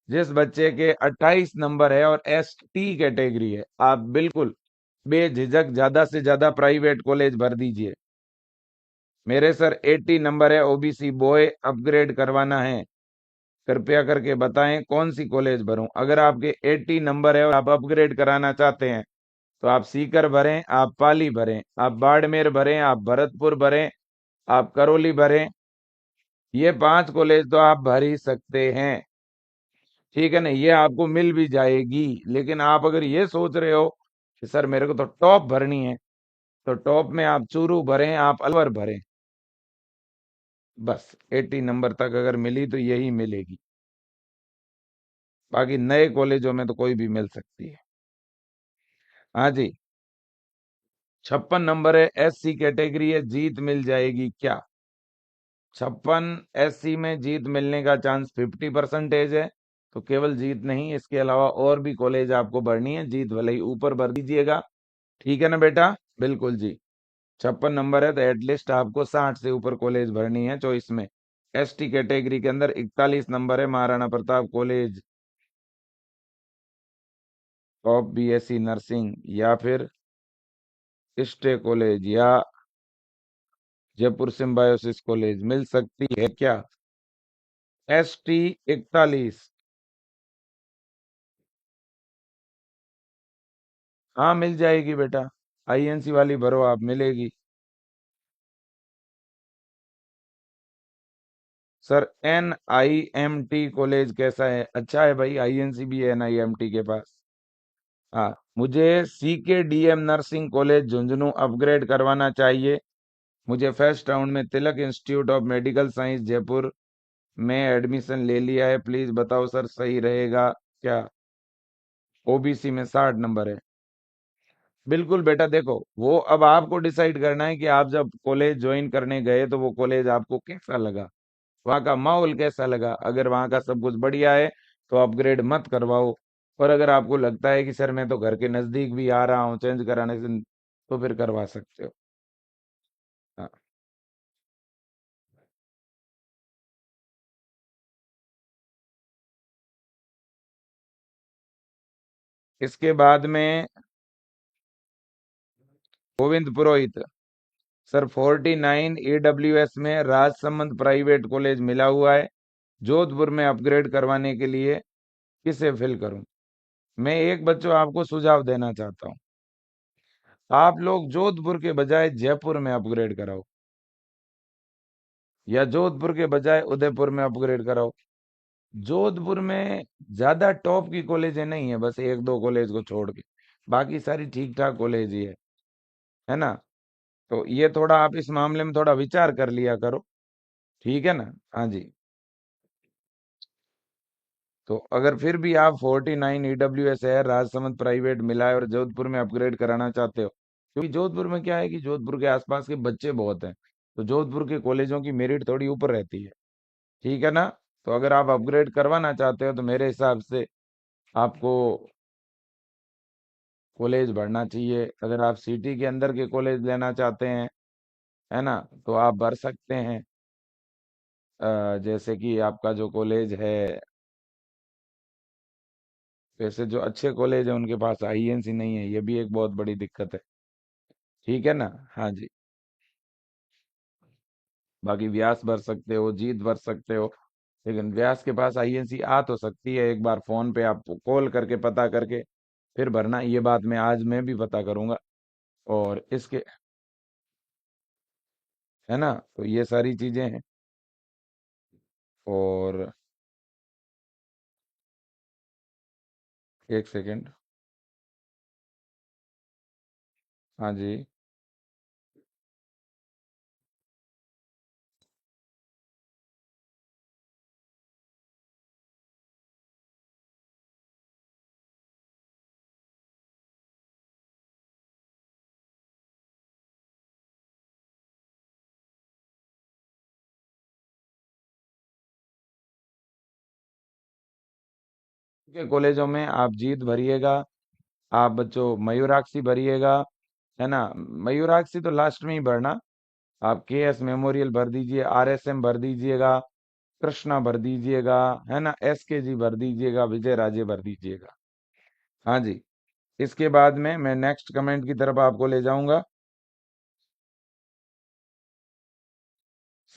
जिस बच्चे के 28 नंबर है और एसटी कैटेगरी है, आप बिल्कुल बेझिझक ज्यादा से ज्यादा प्राइवेट कॉलेज भर दीजिए। मेरे सर 80 नंबर है, ओबीसी बॉय, अपग्रेड करवाना है, कृपया करके बताएं कौन सी कॉलेज भरूं। अगर आपके 80 नंबर है और आप अपग्रेड कराना चाहते हैं तो आप सीकर भरें, आप पाली भरें, आप बाड़मेर भरें, आप भरतपुर भरें, आप करौली भरें। ये 5 कॉलेज तो आप भर ही सकते हैं, ठीक है ना। ये आपको मिल भी जाएगी। लेकिन आप अगर ये सोच रहे हो कि सर मेरे को तो टॉप भरनी है, तो टॉप में आप चूरू भरें, आप अलवर भरें। बस 80 नंबर तक अगर मिली तो यही मिलेगी, बाकी नए कॉलेजों में तो कोई भी मिल सकती है। हाँ जी, 56 नंबर है, एससी कैटेगरी है, जीत मिल जाएगी क्या? 56 एससी में जीत मिलने का चांस 50% है। तो केवल जीत नहीं, इसके अलावा और भी कॉलेज आपको भरनी है, जीत भले ही ऊपर भर दीजिएगा, ठीक है ना बेटा। बिल्कुल जी, 56 नंबर है तो एटलीस्ट आपको 60 से ऊपर कॉलेज भरनी है चॉइस में। एसटी कैटेगरी के अंदर 41 नंबर है, Maharana Pratap college, top BSc nursing, या फिर स्टे कॉलेज, या जयपुर सिम्बायोसिस कॉलेज मिल सकती है क्या? एसटी 41। हाँ मिल जाएगी बेटा, आईएनसी वाली भरो आप, मिलेगी। सर एनआईएमटी कॉलेज कैसा है? अच्छा है भाई, आईएनसी भी है एनआईएमटी के पास। हाँ, मुझे CK DM nursing college Jhunjhunu upgrade करवाना चाहिए। मुझे फर्स्ट राउंड में Tilak institute of medical science Jaipur में एडमिशन ले लिया है, प्लीज बताओ सर सही रहेगा क्या? ओबीसी में 60 नंबर है। बिल्कुल बेटा, देखो वो अब आपको डिसाइड करना है कि आप जब कॉलेज ज्वाइन करने गए तो वो कॉलेज आपको कैसा लगा, वहाँ का माहौल कैसा लगा। अगर वहाँ का सब कुछ बढ़िया है तो अपग्रेड मत करवाओ। और अगर आपको लगता है कि सर मैं तो घर के नजदीक भी आ रहा हूँ चेंज कराने से, तो फिर करवा सकते हो। इसके बाद में गोविंद पुरोहित। सर 49 AWS में राजसमंद प्राइवेट कॉलेज मिला हुआ है, जोधपुर में अपग्रेड करवाने के लिए किसे फिल करूं? मैं एक बच्चों आपको सुझाव देना चाहता हूं, आप लोग जोधपुर के बजाय जयपुर में अपग्रेड कराओ, या जोधपुर के बजाय उदयपुर में अपग्रेड कराओ। जोधपुर में ज्यादा टॉप की कॉलेजें नहीं है, बस एक दो कॉलेज को छोड़ के बाकी सारी ठीक ठाक कॉलेज ही है ना। तो ये थोड़ा आप इस मामले में थोड़ा विचार कर लिया करो, ठीक है ना। हाँ जी। तो अगर फिर भी आप 49 EWS है, राजसमंद प्राइवेट मिला है और जोधपुर में अपग्रेड कराना चाहते हो, क्योंकि जोधपुर में क्या है कि जोधपुर के आसपास के बच्चे बहुत हैं, तो जोधपुर के कॉलेजों की मेरिट थोड़ी ऊपर रहती है, ठीक है ना। तो अगर आप अपग्रेड करवाना चाहते हो तो मेरे हिसाब से आपको कॉलेज बढ़ना चाहिए। अगर आप सिटी के अंदर के कॉलेज लेना चाहते हैं, है ना, तो आप भर सकते हैं। जैसे कि आपका जो कॉलेज है, वैसे जो अच्छे कॉलेज है उनके पास आईएनसी नहीं है, ये भी एक बहुत बड़ी दिक्कत है, ठीक है ना। हाँ जी। बाकी व्यास भर सकते हो, जीत भर सकते हो, लेकिन व्यास के पास आईएनसी आ तो सकती है, एक बार फोन पे आप कॉल करके पता करके फिर भरना। ये बात मैं भी पता करूंगा। और इसके, है ना, तो ये सारी चीजें हैं। और एक सेकंड। हाँ जी। के कॉलेजों में आप जीत भरिएगा, आप बच्चों मयूराक्षी भरिएगा, है ना। मयूराक्षी तो लास्ट में ही भरना। आप केएस मेमोरियल भर दीजिए, आरएसएम भर दीजिएगा, कृष्णा भर दीजिएगा, है ना, एसकेजी भर दीजिएगा, विजय राजे भर दीजिएगा। हाँ जी। इसके बाद में मैं नेक्स्ट कमेंट की तरफ आपको ले जाऊंगा।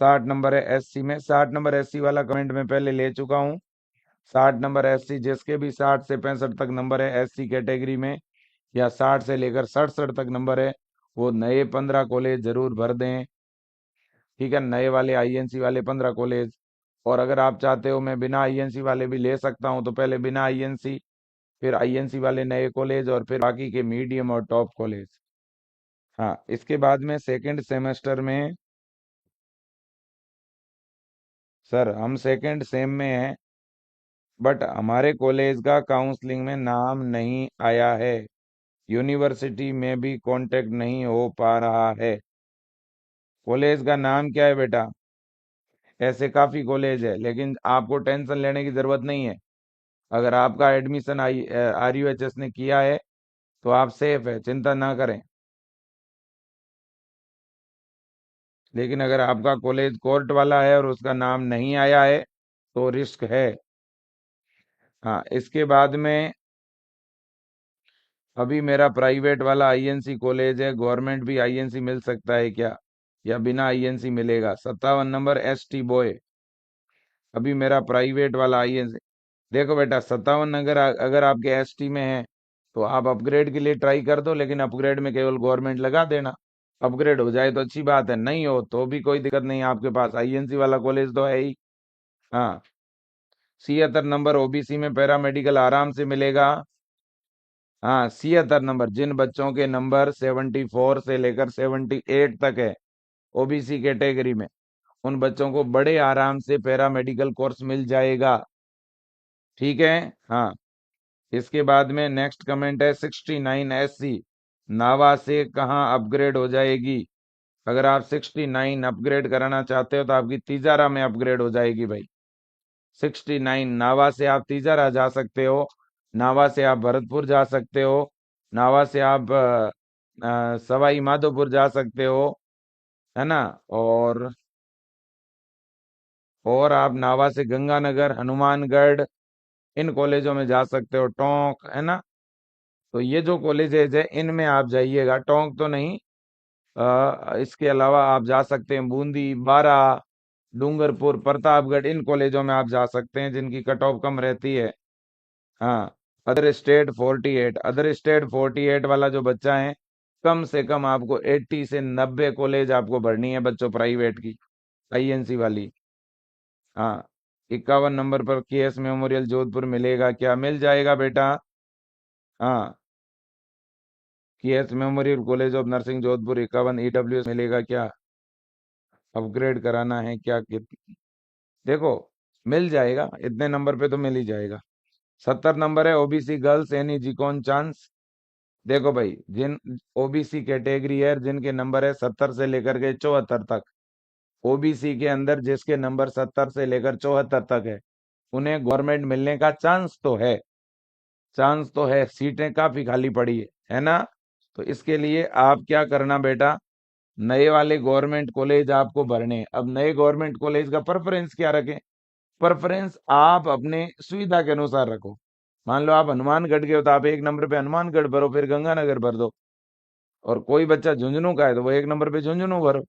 60 नंबर है एससी में, 60 नंबर एससी वाला कमेंट मैं पहले ले चुका हूँ। 60 नंबर एससी, जिसके भी 60 से 65 तक नंबर है एससी कैटेगरी में, या 60 से लेकर 67 तक नंबर है, वो नए 15 कॉलेज जरूर भर दें, ठीक है, नए वाले आईएनसी वाले 15 कॉलेज। और अगर आप चाहते हो मैं बिना आईएनसी वाले भी ले सकता हूं, तो पहले बिना आईएनसी, फिर आईएनसी वाले नए कॉलेज, और फिर बाकी के मीडियम और टॉप कॉलेज। हाँ, इसके बाद में सेकंड सेमेस्टर में, सर हम सेकंड सेम में हैं, बट हमारे कॉलेज का काउंसलिंग में नाम नहीं आया है, यूनिवर्सिटी में भी कांटेक्ट नहीं हो पा रहा है। कॉलेज का नाम क्या है बेटा? ऐसे काफी कॉलेज है, लेकिन आपको टेंशन लेने की जरूरत नहीं है। अगर आपका एडमिशन RUHS ने किया है तो आप सेफ है, चिंता ना करें। लेकिन अगर आपका कॉलेज कोर्ट वाला है और उसका नाम नहीं आया है तो रिस्क है। हाँ, इसके बाद में अभी मेरा प्राइवेट वाला आईएनसी कॉलेज है, गवर्नमेंट भी आईएनसी मिल सकता है क्या, या बिना आईएनसी मिलेगा? 57 नंबर ST बॉय, अभी मेरा प्राइवेट वाला आईएनसी। देखो बेटा, 57 अगर आपके ST में है तो आप अपग्रेड के लिए ट्राई कर दो, लेकिन अपग्रेड में केवल गवर्नमेंट लगा देना। अपग्रेड हो जाए तो अच्छी बात है, नहीं हो तो भी कोई दिक्कत नहीं, आपके पास आईएनसी वाला कॉलेज तो है ही। हाँ, 76 नंबर ओबीसी में पैरामेडिकल आराम से मिलेगा। हाँ, 76 नंबर, जिन बच्चों के नंबर 74 से लेकर 78 तक है ओबीसी कैटेगरी में, उन बच्चों को बड़े आराम से पैरामेडिकल कोर्स मिल जाएगा, ठीक है। हाँ, इसके बाद में नेक्स्ट कमेंट है 69 SC, नावा से कहाँ अपग्रेड हो जाएगी? अगर आप 69 अपग्रेड कराना चाहते हो तो आपकी तीजारा में अपग्रेड हो जाएगी भाई। 69 नावा से आप तीजारा जा सकते हो, नावा से आप भरतपुर जा सकते हो, नावा से आप सवाई माधोपुर जा सकते हो, है ना। और आप नावा से गंगानगर, हनुमानगढ़, इन कॉलेजों में जा सकते हो, टोंक, है ना। तो ये जो कॉलेजेज है इनमें आप जाइएगा, टोंक तो नहीं। इसके अलावा आप जा सकते हैं बूंदी, बारा, डूंगरपुर, प्रतापगढ़, इन कॉलेजों में आप जा सकते हैं जिनकी कट ऑफ कम रहती है। हाँ, अदर स्टेट 48 वाला जो बच्चा है, कम से कम आपको 80 से 90 कॉलेज आपको भरनी है बच्चों, प्राइवेट की, आईएनसी वाली। हाँ, 51 नंबर पर केएस मेमोरियल जोधपुर मिलेगा क्या? मिल जाएगा बेटा। हाँ, KS memorial college of nursing Jodhpur 51 EWS मिलेगा क्या? अपग्रेड कराना है क्या? देखो, मिल जाएगा, इतने नंबर पे तो मिल ही जाएगा। 70 नंबर है ओबीसी गर्ल्स, एनी जिकॉन चांस। देखो भाई, जिन ओबीसी कैटेगरी है जिनके नंबर है 70 से लेकर के 74 तक, ओबीसी के अंदर जिसके नंबर 70 से लेकर 74 तक है, उन्हें गवर्नमेंट मिलने का चांस तो है। चांस तो है, सीटें काफी खाली पड़ी है ना? तो इसके लिए आप क्या करना बेटा, नए वाले गवर्नमेंट कॉलेज आपको भरने हैं। अब नए गवर्नमेंट कॉलेज का प्रेफरेंस क्या रखें? प्रेफरेंस आप अपने सुविधा के अनुसार रखो। मान लो आप हनुमानगढ़ के हो तो आप 1 नंबर पे हनुमानगढ़ भरो, फिर गंगानगर भर दो। और कोई बच्चा झुंझुनू का है तो वो 1 नंबर पे झुंझुनू भरो,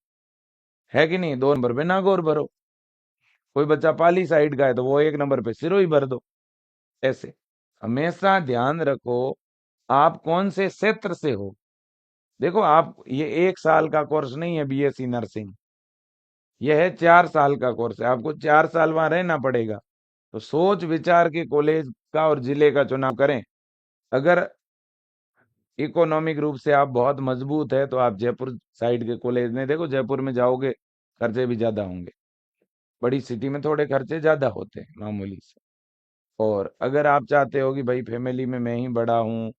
है कि नहीं? 2 नंबर पे नागौर भरो। कोई बच्चा पाली साइड का है तो वो 1 नंबर पे सिरोही भर दो। ऐसे हमेशा ध्यान रखो आप कौन से क्षेत्र से हो। देखो, आप ये 1 साल का कोर्स नहीं है बीएससी नर्सिंग, यह है 4 साल का कोर्स है, आपको 4 साल वहां रहना पड़ेगा। तो सोच विचार के कॉलेज का और जिले का चुनाव करें। अगर इकोनॉमिक रूप से आप बहुत मजबूत है तो आप जयपुर साइड के कॉलेज में देखो, जयपुर में जाओगे खर्चे भी ज्यादा होंगे, बड़ी सिटी में थोड़े खर्चे ज्यादा होते हैं मामूली से। और अगर आप चाहते हो कि भाई फैमिली में मैं ही बड़ा हूँ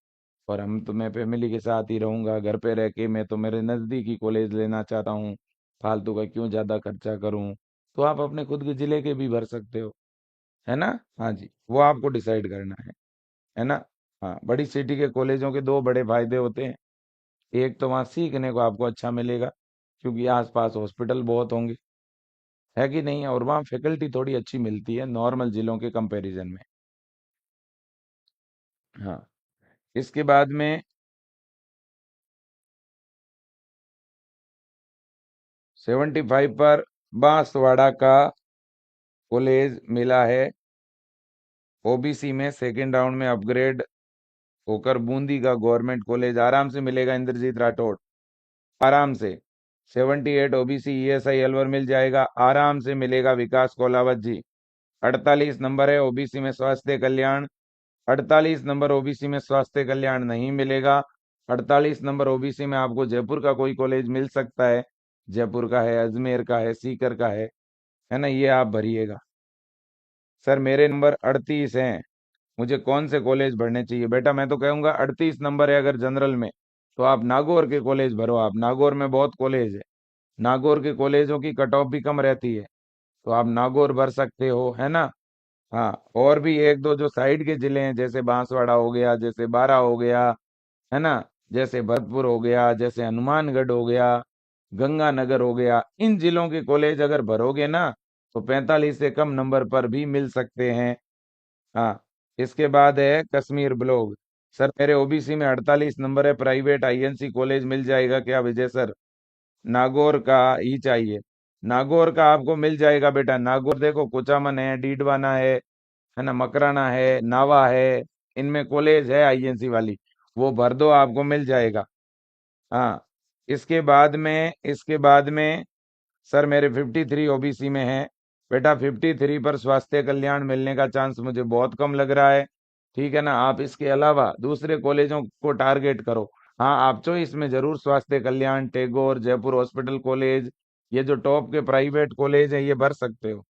और हम तो मैं फैमिली के साथ ही रहूंगा घर पे रह के, मैं तो मेरे नजदीकी कॉलेज लेना चाहता हूँ, फालतू का क्यों ज्यादा खर्चा करूँ, तो आप अपने खुद के जिले के भी भर सकते हो, है ना? हाँ जी, वो आपको डिसाइड करना है ना? हाँ, बड़ी सिटी के कॉलेजों के दो बड़े फायदे होते हैं। एक तो वहाँ सीखने को आपको अच्छा मिलेगा, क्योंकि आसपास हॉस्पिटल बहुत होंगे, है कि नहीं? और वहाँ फैकल्टी थोड़ी अच्छी मिलती है नॉर्मल जिलों के कंपैरिजन में। हाँ, इसके बाद में 75 पर बांसवाड़ा का कॉलेज मिला है ओबीसी में, सेकेंड राउंड में अपग्रेड होकर बूंदी का गवर्नमेंट कॉलेज आराम से मिलेगा, इंद्रजीत राठौड़, आराम से। 78 ओबीसी ईएसआई अलवर मिल जाएगा, आराम से मिलेगा, विकास कोलावत जी। 48 नंबर है ओबीसी में स्वास्थ्य कल्याण, 48 नंबर ओबीसी में स्वास्थ्य कल्याण नहीं मिलेगा। 48 नंबर ओबीसी में आपको जयपुर का कोई कॉलेज मिल सकता है, जयपुर का है, अजमेर का है, सीकर का है ना? ये आप भरिएगा। सर मेरे नंबर 38 हैं, मुझे कौन से कॉलेज भरने चाहिए? बेटा मैं तो कहूंगा 38 नंबर है अगर जनरल में, तो आप नागौर के कॉलेज भरो। आप नागौर में बहुत कॉलेज है, नागौर के कॉलेजों की कट ऑफ भी कम रहती है, तो आप नागौर भर सकते हो, है ना? हाँ, और भी एक दो जो साइड के जिले हैं, जैसे बांसवाड़ा हो गया, जैसे बारा हो गया, है ना, जैसे भरतपुर हो गया, जैसे हनुमानगढ़ हो गया, गंगानगर हो गया, इन जिलों के कॉलेज अगर भरोगे ना तो 45 से कम नंबर पर भी मिल सकते हैं। हाँ, इसके बाद है कश्मीर ब्लॉक। सर मेरे ओबीसी में 48 नंबर है, प्राइवेट आईएनसी कॉलेज मिल जाएगा क्या विजय सर? नागौर का ही चाहिए? नागौर का आपको मिल जाएगा बेटा। नागौर देखो, कुचामन है, डीडवाना है ना, मकराना है, नावा है, इनमें कॉलेज है आईएनसी वाली, वो भर दो, आपको मिल जाएगा। हाँ, इसके बाद में सर मेरे 53 ओबीसी में है। बेटा 53 पर स्वास्थ्य कल्याण मिलने का चांस मुझे बहुत कम लग रहा है, ठीक है ना? आप इसके अलावा दूसरे कॉलेजों को टारगेट करो। हाँ, आप चॉइस में जरूर स्वास्थ्य कल्याण, टैगोर, जयपुर हॉस्पिटल कॉलेज, ये जो टॉप के प्राइवेट कॉलेज हैं ये भर सकते हो।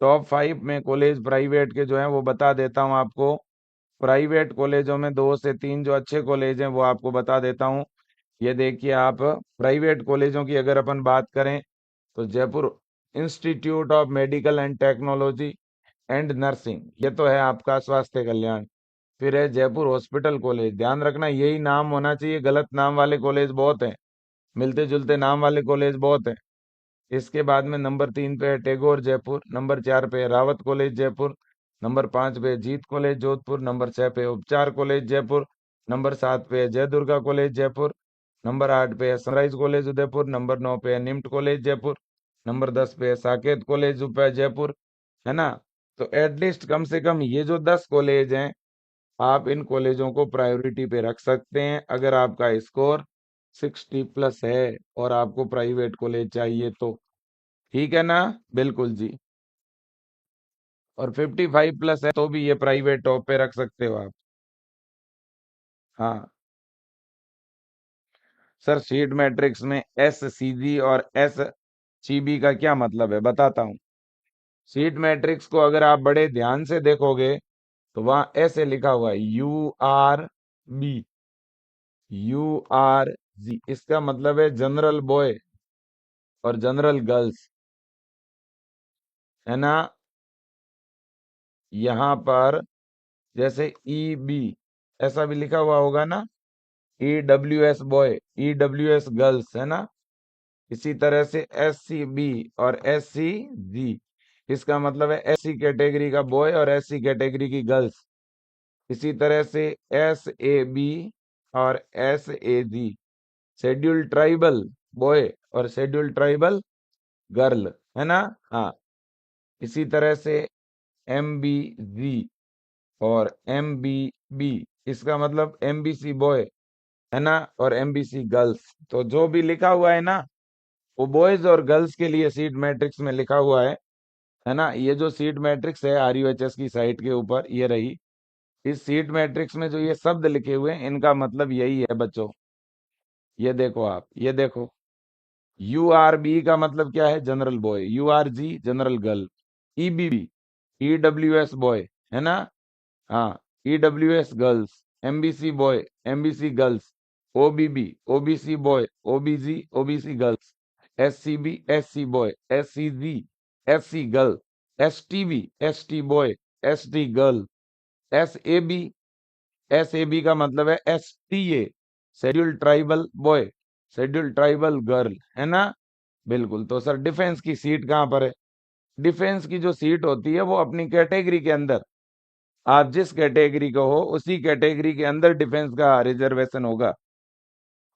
टॉप 5 में कॉलेज प्राइवेट के जो हैं वो बता देता हूँ आपको। प्राइवेट कॉलेजों में 2 से 3 जो अच्छे कॉलेज हैं वो आपको बता देता हूँ। ये देखिए, आप प्राइवेट कॉलेजों की अगर अपन बात करें तो Jaipur institute of medical and technology and nursing, ये तो है आपका स्वास्थ्य कल्याण। फिर है जयपुर हॉस्पिटल कॉलेज, ध्यान रखना यही नाम होना चाहिए, गलत नाम वाले कॉलेज बहुत हैं, मिलते जुलते नाम वाले कॉलेज बहुत हैं। इसके बाद में नंबर 3 पे है टैगोर जयपुर, नंबर 4 पे है रावत कॉलेज जयपुर, नंबर 5 पे है जीत कॉलेज जोधपुर, नंबर 6 पे है उपचार कॉलेज जयपुर, नंबर 7 पे है जय दुर्गा कॉलेज जयपुर। नंबर 8 पे है सनराइज कॉलेज उदयपुर। नंबर 9 पे है निम्ट कॉलेज जयपुर। नंबर 10 पे है साकेत कॉलेज जयपुर। है ना। तो एटलीस्ट कम से कम ये जो 10 कॉलेज हैं, आप इन कॉलेजों को प्रायोरिटी पे रख सकते हैं अगर आपका स्कोर 60+ है और आपको प्राइवेट कॉलेज चाहिए तो। ठीक है ना। बिल्कुल जी। और 55+ है तो भी ये प्राइवेट टॉप पे रख सकते हो आप। हाँ सर, सीट मैट्रिक्स में एस सीजी और एस सीबी का क्या मतलब है, बताता हूँ। सीट मैट्रिक्स को अगर आप बड़े ध्यान से देखोगे तो वहां ऐसे लिखा हुआ है URB, URG। इसका मतलब है जनरल बॉय और जनरल गर्ल्स। है ना। यहाँ पर जैसे EB ऐसा भी लिखा हुआ होगा ना, EWS बॉय, EWS गर्ल्स। है ना। इसी तरह से SCB और SCG, इसका मतलब है SC कैटेगरी का बॉय और SC कैटेगरी की गर्ल्स। इसी तरह से SAB और SAG, शेड्यूल ट्राइबल बॉय और शेड्यूल ट्राइबल गर्ल। है ना। हाँ। इसी तरह से MBG और MBB, इसका मतलब MBC बॉय। है ना। और MBC गर्ल्स। तो जो भी लिखा हुआ है ना, वो बॉयज और गर्ल्स के लिए सीट मैट्रिक्स में लिखा हुआ है। है ना। ये जो सीट मैट्रिक्स है RUHS की साइट के ऊपर ये रही, इस सीट मैट्रिक्स में जो ये शब्द लिखे हुए हैं इनका मतलब यही है बच्चों। ये देखो आप, ये देखो। URB का मतलब क्या है, general boy. URG general girl. EBB EWS boy. है ना। हाँ। EWS girls. MBC boy, MBC girls. OBB OBC boy, OBG OBC girls. SCB SC boy, SCG SC girl. STB ST boy, ST girl. SAB SAB का मतलब है STA schedule tribal boy, schedule tribal girl. है ना। बिल्कुल। तो sir defence की seat कहाँ पर है? डिफेंस की जो सीट होती है वो अपनी कैटेगरी के अंदर, आप जिस कैटेगरी को हो उसी कैटेगरी के अंदर डिफेंस का रिजर्वेशन होगा।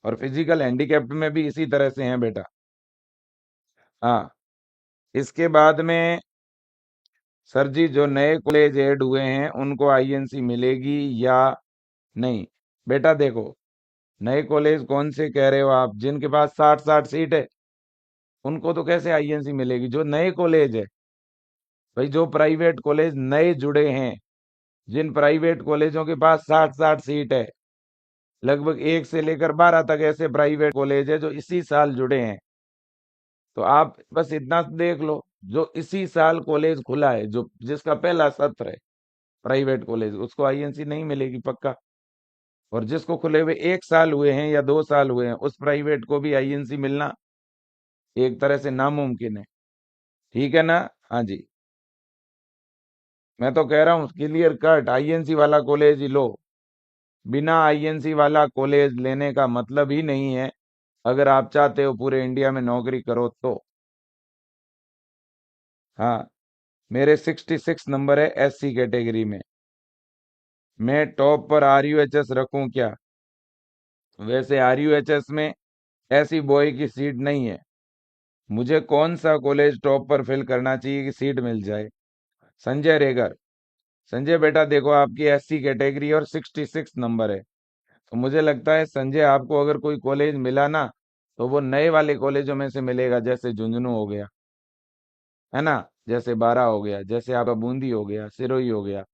और फिजिकल हैंडीकैप्ड में भी इसी तरह से हैं बेटा। हाँ। इसके बाद में सर जी जो नए कॉलेज ऐड हुए हैं उनको INC मिलेगी या नहीं? बेटा देखो, नए कॉलेज कौन से कह रहे हो आप, जिनके पास 60-60 सीट है उनको तो कैसे INC मिलेगी? जो नए कॉलेज है भाई, जो प्राइवेट कॉलेज नए जुड़े हैं, जिन प्राइवेट कॉलेजों के पास 60-60 सीट है, लगभग 1 से लेकर 12 तक ऐसे प्राइवेट कॉलेज है जो इसी साल जुड़े हैं। तो आप बस इतना देख लो, जो इसी साल कॉलेज खुला है, जो जिसका पहला सत्र है प्राइवेट कॉलेज, उसको INC नहीं मिलेगी पक्का। और जिसको खुले हुए 1 साल हुए हैं या 2 साल हुए हैं, उस प्राइवेट को भी INC मिलना एक तरह से नामुमकिन है। ठीक है ना। हाँ जी। मैं तो कह रहा हूँ क्लियर कट INC वाला कॉलेज ही लो। बिना INC वाला कॉलेज लेने का मतलब ही नहीं है अगर आप चाहते हो पूरे इंडिया में नौकरी करो तो। हाँ। मेरे 66 नंबर है SC कैटेगरी में। मैं टॉप पर RUHS रखूं क्या? वैसे RUHS में ऐसी बॉय की सीट नहीं है। मुझे कौन सा कॉलेज टॉप पर फिल करना चाहिए कि सीट मिल जाए? संजय रेगर। संजय बेटा देखो, आपकी SC कैटेगरी और 66 नंबर है, तो मुझे लगता है संजय आपको अगर कोई कॉलेज मिला ना, तो वो नए वाले कॉलेजों में से मिलेगा, जैसे झुंझुनू हो गया। है ना। जैसे बारा हो गया, जैसे आपका बूंदी हो गया, सिरोही हो गया,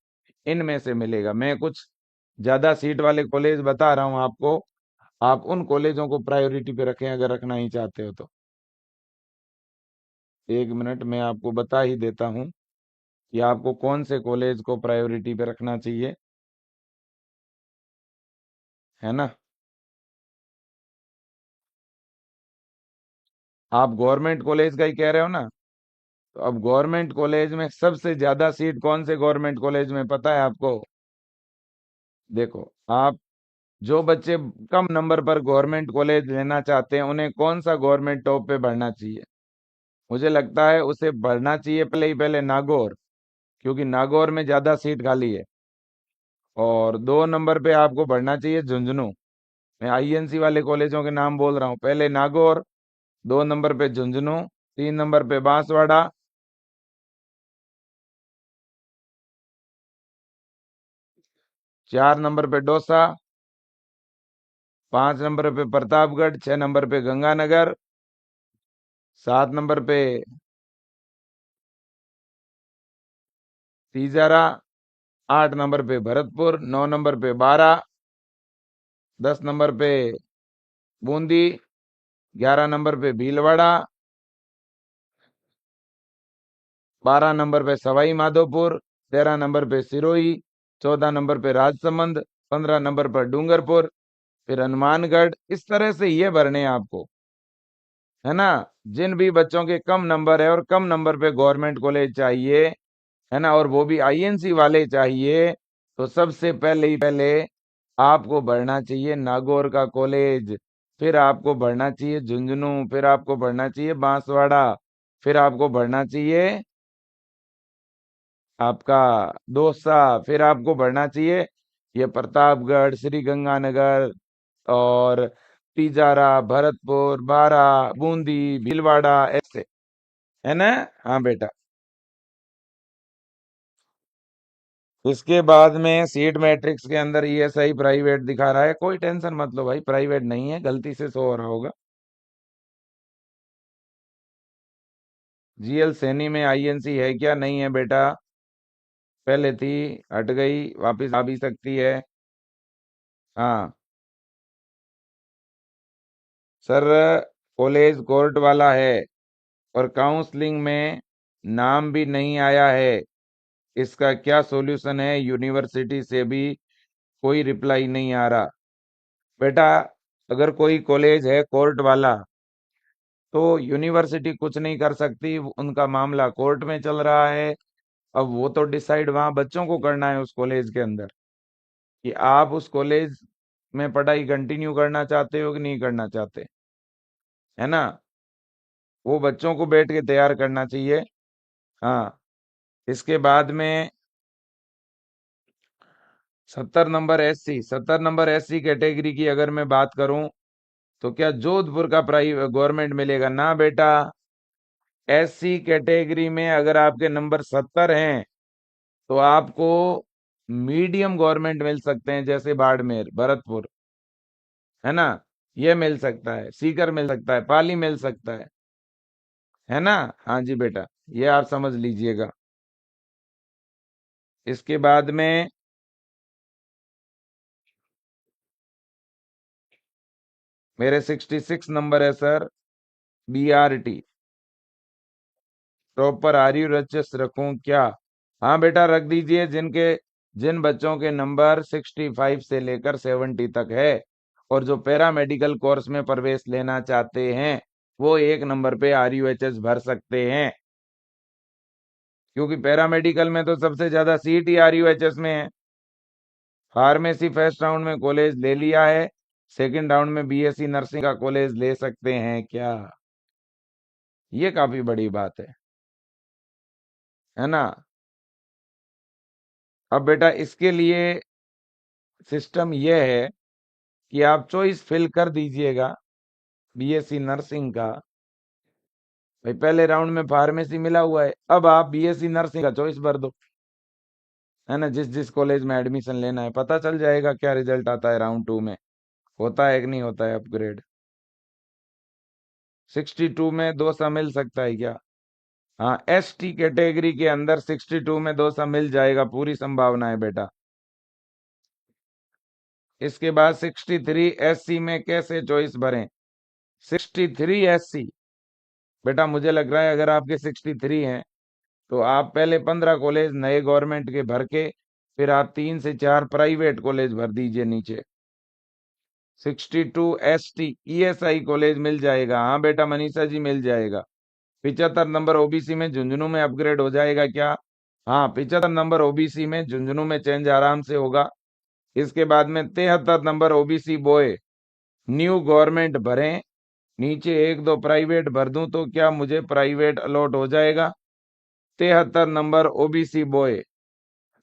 इनमें से मिलेगा। मैं कुछ ज्यादा सीट वाले कॉलेज बता रहा हूँ आपको, आप उन कॉलेजों को प्रायोरिटी पे रखें अगर रखना ही चाहते हो तो। 1 मिनट में आपको बता ही देता हूँ कि आपको कौन से कॉलेज को प्रायोरिटी पे रखना चाहिए। है ना। आप गवर्नमेंट कॉलेज का ही कह रहे हो ना, तो अब गवर्नमेंट कॉलेज में सबसे ज्यादा सीट कौन से गवर्नमेंट कॉलेज में पता है आपको? देखो आप, जो बच्चे कम नंबर पर गवर्नमेंट कॉलेज लेना चाहते हैं उन्हें कौन सा गवर्नमेंट टॉप पे बढ़ना चाहिए? मुझे लगता है उसे बढ़ना चाहिए पहले ही पहले नागौर, क्योंकि नागौर में ज्यादा सीट खाली है। और 2 नंबर पे आपको बढ़ना चाहिए झुंझुनू। मैं आईएनसी वाले कॉलेजों के नाम बोल रहा हूँ, पहले नागौर, 2 नंबर पे झुंझुनू, 3 नंबर पे बांसवाड़ा, 4 नंबर पे डोसा, 5 नंबर पे प्रतापगढ़, 6 नंबर पे गंगानगर, 7 नंबर पे तीजारा, 8 नंबर पे भरतपुर, 9 नंबर पे बारा, 10 नंबर पे बूंदी, 11 नंबर पे भीलवाड़ा, 12 नंबर पे सवाई माधोपुर, 13 नंबर पे सिरोही, 14 नंबर पे राजसमंद, 15 नंबर पर डूंगरपुर, फिर हनुमानगढ़। इस तरह से ये भरने हैं आपको, है ना। जिन भी बच्चों के कम नंबर है और कम नंबर पे गवर्नमेंट कॉलेज चाहिए, है ना, और वो भी आईएनसी वाले चाहिए, तो सबसे पहले ही पहले आपको भरना चाहिए नागौर का कॉलेज, फिर आपको भरना चाहिए झुंझुनू, फिर आपको भरना चाहिए बांसवाड़ा, फिर आपको भरना चाहिए आपका दौसा, फिर आपको भरना चाहिए ये प्रतापगढ़, श्री गंगानगर और तिजारा, भरतपुर, बारा, बूंदी, भीलवाड़ा, ऐसे, है ना। हाँ बेटा। उसके बाद में सीट मैट्रिक्स के अंदर ईएसआई प्राइवेट दिखा रहा है, कोई टेंशन मत लो भाई, प्राइवेट नहीं है, गलती से शो हो रहा होगा। जीएल सैनी में आईएनसी है क्या? नहीं है बेटा, पहले थी, हट गई, वापस आ भी सकती है। हाँ सर, कॉलेज कोर्ट वाला है और काउंसलिंग में नाम भी नहीं आया है, इसका क्या सॉल्यूशन है? यूनिवर्सिटी से भी कोई रिप्लाई नहीं आ रहा। बेटा, अगर कोई कॉलेज है कोर्ट वाला तो यूनिवर्सिटी कुछ नहीं कर सकती, उनका मामला कोर्ट में चल रहा है। अब वो तो डिसाइड वहां बच्चों को करना है उस कॉलेज के अंदर, कि आप उस कॉलेज में पढ़ाई कंटिन्यू करना चाहते हो कि नहीं करना चाहते, है ना। वो बच्चों को बैठ के तैयार करना चाहिए। हाँ, इसके बाद में 70 नंबर एससी कैटेगरी की अगर मैं बात करूं, तो क्या जोधपुर का प्राइवेट गवर्नमेंट मिलेगा? ना बेटा, एससी कैटेगरी में अगर आपके नंबर 70 हैं तो आपको मीडियम गवर्नमेंट मिल सकते हैं, जैसे बाड़मेर, भरतपुर, है ना, ये मिल सकता है, सीकर मिल सकता है, पाली मिल सकता है ना। हाँ जी बेटा, ये आप समझ लीजिएगा। इसके बाद में मेरे 66 नंबर है सर, बीआरटी, प्रॉपर आर्यू रचस रखूं क्या? हाँ बेटा रख दीजिए, जिन बच्चों के नंबर 65 से लेकर 70 तक है और जो पैरा मेडिकल कोर्स में प्रवेश लेना चाहते हैं, वो 1 नंबर पे आरयूएचएस भर सकते हैं, क्योंकि पैरा मेडिकल में तो सबसे ज्यादा सीट ही आरयूएचएस में है। फार्मेसी फर्स्ट राउंड में कॉलेज ले लिया है, सेकंड राउंड में बीएससी नर्सिंग का कॉलेज ले सकते हैं क्या? ये काफी बड़ी बात है ना। अब बेटा इसके लिए सिस्टम यह है कि आप चॉइस फिल कर दीजिएगा बीएससी नर्सिंग का। भाई पहले राउंड में फार्मेसी मिला हुआ है, अब आप बीएससी नर्सिंग का चॉइस भर दो, है ना। जिस जिस कॉलेज में एडमिशन लेना है, पता चल जाएगा क्या रिजल्ट आता है राउंड 2 में, होता है कि नहीं होता है अपग्रेड। 62 में दो सा मिल सकता है क्या? हाँ, एसटी कैटेगरी के अंदर 62 में दो सा मिल जाएगा, पूरी संभावना है बेटा। इसके बाद 63 एससी में कैसे चॉइस भरें? 63 एससी, बेटा मुझे लग रहा है अगर आपके 63 हैं तो आप पहले 15 कॉलेज नए गवर्नमेंट के भर के फिर आप 3 से 4 प्राइवेट कॉलेज भर दीजिए नीचे। 62 एसटी ईएसआई कॉलेज मिल जाएगा। हाँ बेटा मनीषा जी मिल जाएगा। 75 नंबर ओबीसी में झुंझुनू में अपग्रेड हो जाएगा क्या? हाँ, 75 नंबर ओबीसी में झुंझुनू में चेंज आराम से होगा। इसके बाद में 73 number OBC boy new government भरें, नीचे 1 2 प्राइवेट भर दूं तो क्या मुझे प्राइवेट अलॉट हो जाएगा? 73 नंबर ओबीसी बॉय,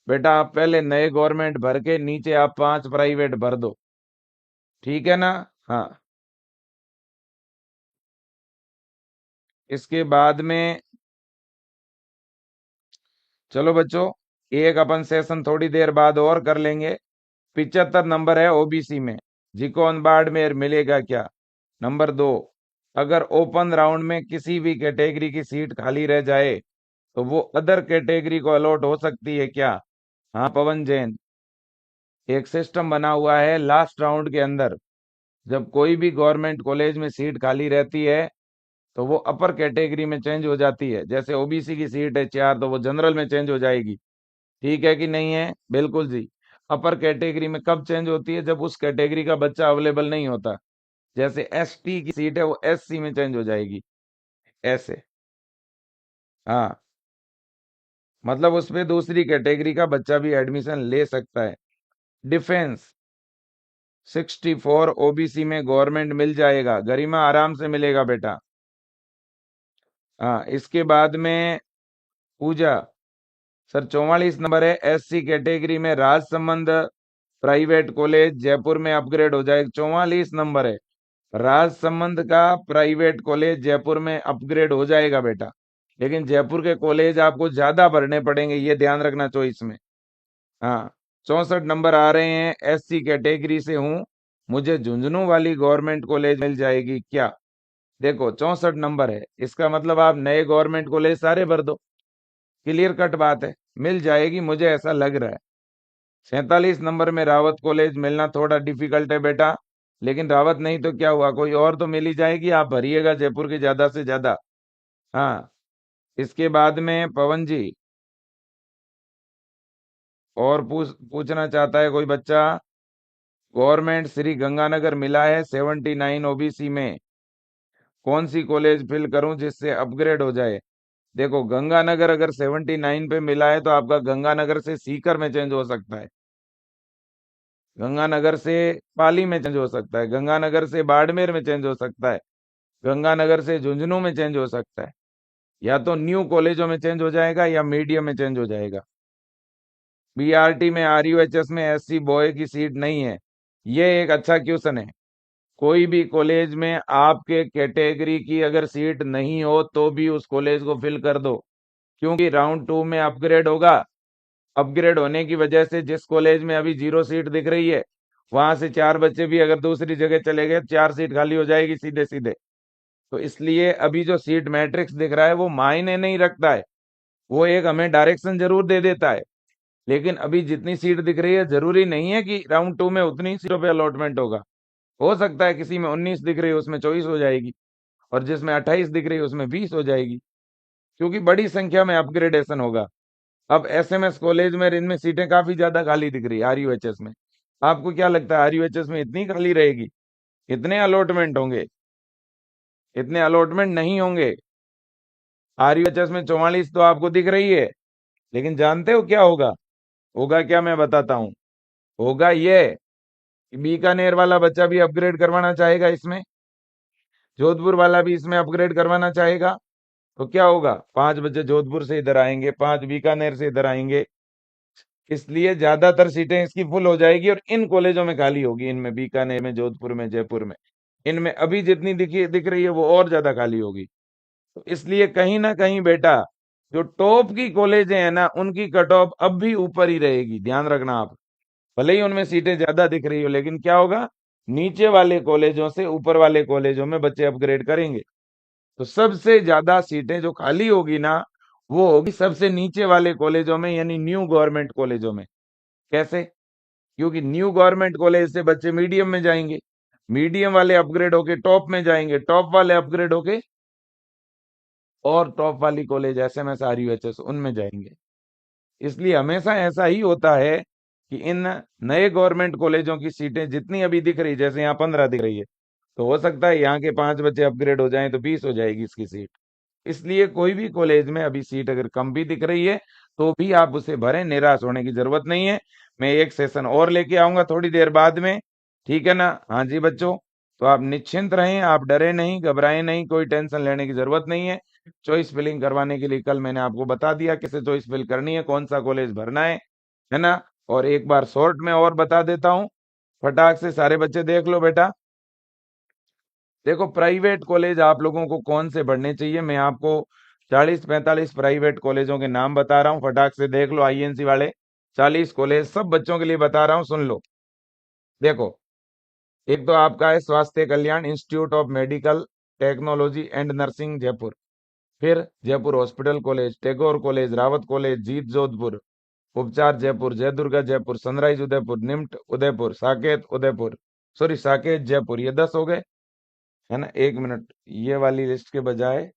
बेटा आप पहले नए गवर्नमेंट भर के नीचे आप 5 प्राइवेट भर दो, ठीक है ना। हाँ, इसके बाद में चलो बच्चों, एक अपन सेशन थोड़ी देर बाद और कर लेंगे। 75 नंबर है ओबीसी में, जिको बाड़मेर मिलेगा क्या। नंबर 2, अगर ओपन राउंड में किसी भी कैटेगरी की सीट खाली रह जाए तो वो अदर कैटेगरी को अलॉट हो सकती है क्या। हाँ पवन जैन, एक सिस्टम बना हुआ है लास्ट राउंड के अंदर, जब कोई भी गवर्नमेंट कॉलेज में सीट खाली रहती है तो वो अपर कैटेगरी में चेंज हो जाती है। जैसे ओबीसी की सीट है 4 तो वो जनरल में चेंज हो जाएगी, ठीक है कि नहीं है। बिल्कुल जी। अपर कैटेगरी में कब चेंज होती है, जब उस कैटेगरी का बच्चा अवेलेबल नहीं होता। जैसे एसटी की सीट है वो एससी में चेंज हो जाएगी, ऐसे। हाँ, मतलब उसमें दूसरी कैटेगरी का बच्चा भी एडमिशन ले सकता है। डिफेंस 64 ओबीसी में गवर्नमेंट मिल जाएगा, गरिमा आराम से मिलेगा बेटा। हाँ, इसके बाद में पूजा सर 44 नंबर है, एससी कैटेगरी में राजसमंद प्राइवेट कॉलेज जयपुर में अपग्रेड हो जाएगा। 44 नंबर है, राजसमंद का प्राइवेट कॉलेज जयपुर में अपग्रेड हो जाएगा बेटा। लेकिन जयपुर के कॉलेज आपको ज्यादा भरने पड़ेंगे, ये ध्यान रखना चॉइस में। हाँ, 64 नंबर आ रहे हैं, एससी कैटेगरी से हूं, मुझे झुंझुनू वाली गवर्नमेंट कॉलेज मिल जाएगी क्या। देखो 64 नंबर है, इसका मतलब आप नए गवर्नमेंट कॉलेज सारे भर दो, क्लियर कट बात है, मिल जाएगी, मुझे ऐसा लग रहा है। 47 नंबर में रावत कॉलेज मिलना थोड़ा डिफिकल्ट है बेटा, लेकिन रावत नहीं तो क्या हुआ, कोई और तो मिल ही जाएगी, आप भरिएगा जयपुर की ज्यादा से ज्यादा। हाँ, इसके बाद में पवन जी और पूछना चाहता है कोई बच्चा। गवर्नमेंट श्री गंगानगर मिला है 79 ओबीसी में, कौन सी कॉलेज फिल करूं जिससे अपग्रेड हो जाए। देखो गंगानगर अगर 79 पे मिला है तो आपका गंगानगर से सीकर में चेंज हो सकता है, गंगानगर से पाली में चेंज हो सकता है, गंगानगर से बाड़मेर में चेंज हो सकता है, गंगानगर से झुंझुनू में चेंज हो सकता है, या तो न्यू कॉलेजों में चेंज हो जाएगा या मीडियम में चेंज हो जाएगा। बीआरटी में आरयूएचएस में एससी बॉय की सीट नहीं है, ये एक अच्छा क्वेश्चन है। कोई भी कॉलेज में आपके कैटेगरी की अगर सीट नहीं हो तो भी उस कॉलेज को फिल कर दो, क्योंकि राउंड 2 में अपग्रेड होगा। अपग्रेड होने की वजह से जिस कॉलेज में अभी 0 सीट दिख रही है, वहां से 4 बच्चे भी अगर दूसरी जगह चले गए, 4 सीट खाली हो जाएगी सीधे सीधे। तो इसलिए अभी जो सीट मैट्रिक्स दिख रहा है वो मायने नहीं रखता है, वो एक हमें डायरेक्शन जरूर दे देता है, लेकिन अभी जितनी सीट दिख रही है जरूरी नहीं है कि राउंड 2 में उतनी सीटों पे अलॉटमेंट होगा। हो सकता है किसी में 19 दिख रही है उसमें 24 हो जाएगी, और जिसमें 28 दिख रही है उसमें 20 हो जाएगी, क्योंकि बड़ी संख्या में अपग्रेडेशन होगा। अब एसएमएस कॉलेज में इनमें सीटें काफी ज्यादा खाली दिख रही है आरयूएचएस में। आपको क्या लगता है आरयूएचएस में इतनी खाली रहेगी, इतने अलॉटमेंट होंगे। इतने अलॉटमेंट नहीं होंगे। आरयूएचएस में 44 तो आपको दिख रही है, लेकिन जानते हो क्या होगा। होगा क्या, मैं बताता हूँ। होगा ये कि बीकानेर वाला बच्चा भी अपग्रेड करवाना चाहेगा इसमें, जोधपुर वाला भी इसमें अपग्रेड करवाना चाहेगा, तो क्या होगा, 5 बच्चे जोधपुर से इधर आएंगे, 5 बीकानेर से इधर आएंगे, इसलिए ज्यादातर सीटें इसकी फुल हो जाएगी और इन कॉलेजों में खाली होगी, इनमें बीकानेर में, जोधपुर में, जयपुर में। इनमें अभी जितनी दिख रही है वो और ज्यादा खाली होगी। तो इसलिए कहीं ना कहीं बेटा, जो टॉप की कॉलेजें हैं ना उनकी कट ऑफ अब भी ऊपर ही रहेगी, ध्यान रखना आप। भले ही उनमें सीटें ज्यादा दिख रही हो, लेकिन क्या होगा, नीचे वाले कॉलेजों से ऊपर वाले कॉलेजों में बच्चे अपग्रेड करेंगे। तो सबसे ज्यादा सीटें जो खाली होगी ना, वो होगी सबसे नीचे वाले कॉलेजों में, यानी न्यू गवर्नमेंट कॉलेजों में। कैसे, क्योंकि न्यू गवर्नमेंट कॉलेज से बच्चे मीडियम में जाएंगे, मीडियम वाले अपग्रेड होके टॉप में जाएंगे, टॉप वाले अपग्रेड होके और टॉप वाली कॉलेज एसएमएस आरयूएचएस उनमें जाएंगे। इसलिए हमेशा ऐसा ही होता है कि इन नए गवर्नमेंट कॉलेजों की सीटें जितनी अभी दिख रही, जैसे यहाँ 15 दिख रही है, तो हो सकता है यहाँ के 5 बच्चे अपग्रेड हो जाएं तो 20 हो जाएगी इसकी सीट। इसलिए कोई भी कॉलेज में अभी सीट अगर कम भी दिख रही है तो भी आप उसे भरें, निराश होने की जरूरत नहीं है। मैं एक सेशन और लेके आऊंगा थोड़ी देर बाद में, ठीक है ना। हाँ जी बच्चों, तो आप निश्चिंत रहें, आप डरे नहीं, घबराएं नहीं, कोई टेंशन लेने की जरूरत नहीं है। चॉइस फिलिंग करवाने के लिए कल मैंने आपको बता दिया कैसे चॉइस फिल करनी है, कौन सा कॉलेज भरना है। है ना। और एक बार शॉर्ट में और बता देता हूँ, फटाक से सारे बच्चे देख लो बेटा। देखो प्राइवेट कॉलेज आप लोगों को कौन से पढ़ने चाहिए, मैं आपको 40-45 प्राइवेट कॉलेजों के नाम बता रहा हूँ, फटाक से देख लो। आईएनसी वाले 40 कॉलेज सब बच्चों के लिए बता रहा हूँ, सुन लो। देखो, एक तो आपका है Swasthya Kalyan institute of medical technology and nursing Jaipur. फिर Jaipur hospital college, Tagore college, Rawat college, Jeet Jodhpur, Upchar Jaipur, Jai Durga Jaipur, sunrise Udaipur, NIMT Udaipur, Saket Udaipur, sorry Saket Jaipur. ये 10 हो गए, है ना। एक मिनट, ये वाली लिस्ट के बजाय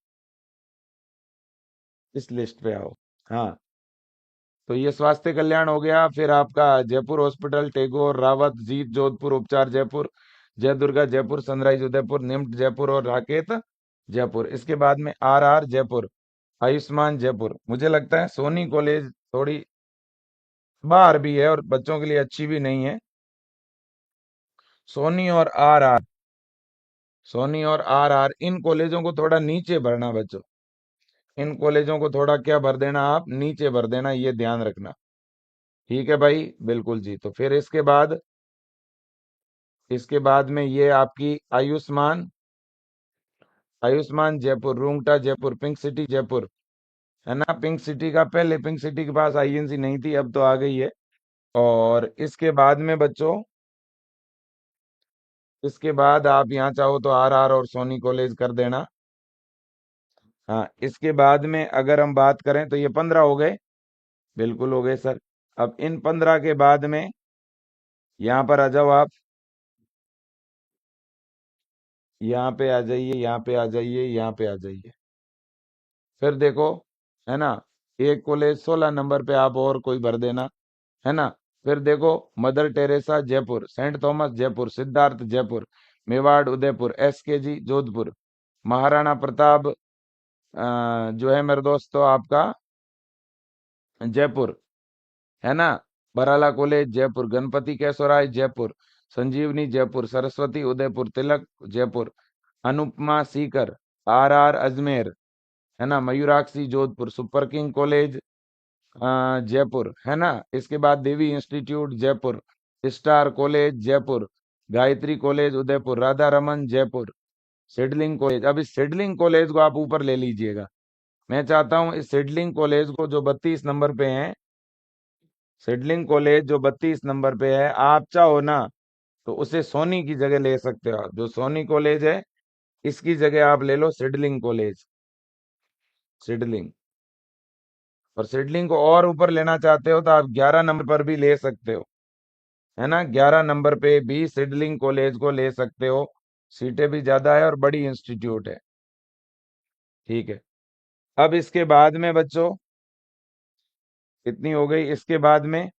इस लिस्ट पे आओ। हाँ, तो ये स्वास्थ्य कल्याण हो गया। फिर आपका जयपुर हॉस्पिटल, टैगोर, रावत, जीत जोधपुर, उपचार जयपुर, जय दुर्गा जयपुर, सनराइज उदयपुर, निम्ट जयपुर और राकेत जयपुर। इसके बाद में आर जयपुर, आयुष्मान जयपुर। मुझे लगता है सोनी कॉलेज थोड़ी बाहर भी है और बच्चों के लिए अच्छी भी नहीं है। सोनी और आर सोनी और आर इन कॉलेजों को थोड़ा नीचे भरना बच्चों। इन कॉलेजों को थोड़ा क्या भर देना, आप नीचे भर देना, ये ध्यान रखना। ठीक है भाई, बिल्कुल जी। तो फिर इसके बाद में ये आपकी आयुष्मान, आयुष्मान जयपुर, रूंगटा जयपुर, पिंक सिटी जयपुर, है ना। पिंक सिटी का पहले पिंक सिटी के पास आईएनसी नहीं थी, अब तो आ गई है। और इसके बाद में बच्चों, इसके बाद आप यहाँ चाहो तो आर और सोनी कॉलेज कर देना। हाँ, इसके बाद में अगर हम बात करें तो ये 15 हो गए, बिल्कुल हो गए सर। अब इन 15 के बाद में यहाँ पर आ जाओ आप, यहाँ पे आ जाइए, यहाँ पे आ जाइए, यहाँ पे आ जाइए। फिर देखो, है ना, एक कॉलेज 16 नंबर पे आप और कोई भर देना, है ना। फिर देखो, Mother Teresa Jaipur, saint Thomas Jaipur, Siddharth Jaipur, Mewar Udaipur, SKG Jodhpur, Maharana Pratap जो है मेरे दोस्तों आपका जयपुर, है ना। बराला कॉलेज जयपुर, गणपति केशवराय जयपुर, संजीवनी जयपुर, सरस्वती उदयपुर, तिलक जयपुर, अनुपमा सीकर, आर अजमेर, है ना। Mayurakshi Jodhpur, super king college Jaipur, है ना। इसके बाद Devi institute Jaipur, star college Jaipur, Gayatri college Udaipur, Radha Raman Jaipur, सिडलिंग कॉलेज। अब इस सिडलिंग कॉलेज को आप ऊपर ले लीजिएगा। मैं चाहता हूं इस सिडलिंग कॉलेज को, जो 32 नंबर पे है, सिडलिंग कॉलेज जो 32 नंबर पे है, आप चाहो ना तो उसे सोनी की जगह ले सकते हो। आप जो सोनी कॉलेज है, इसकी जगह आप ले लो सिडलिंग कॉलेज, सिडलिंग। और सिडलिंग को और ऊपर लेना चाहते हो तो आप 11 नंबर पर भी ले सकते हो, है ना। 11 नंबर पे भी सिडलिंग कॉलेज को ले सकते हो, सीटें भी ज्यादा है और बड़ी इंस्टीट्यूट है। ठीक है। अब इसके बाद में बच्चों, इतनी हो गई। इसके बाद में,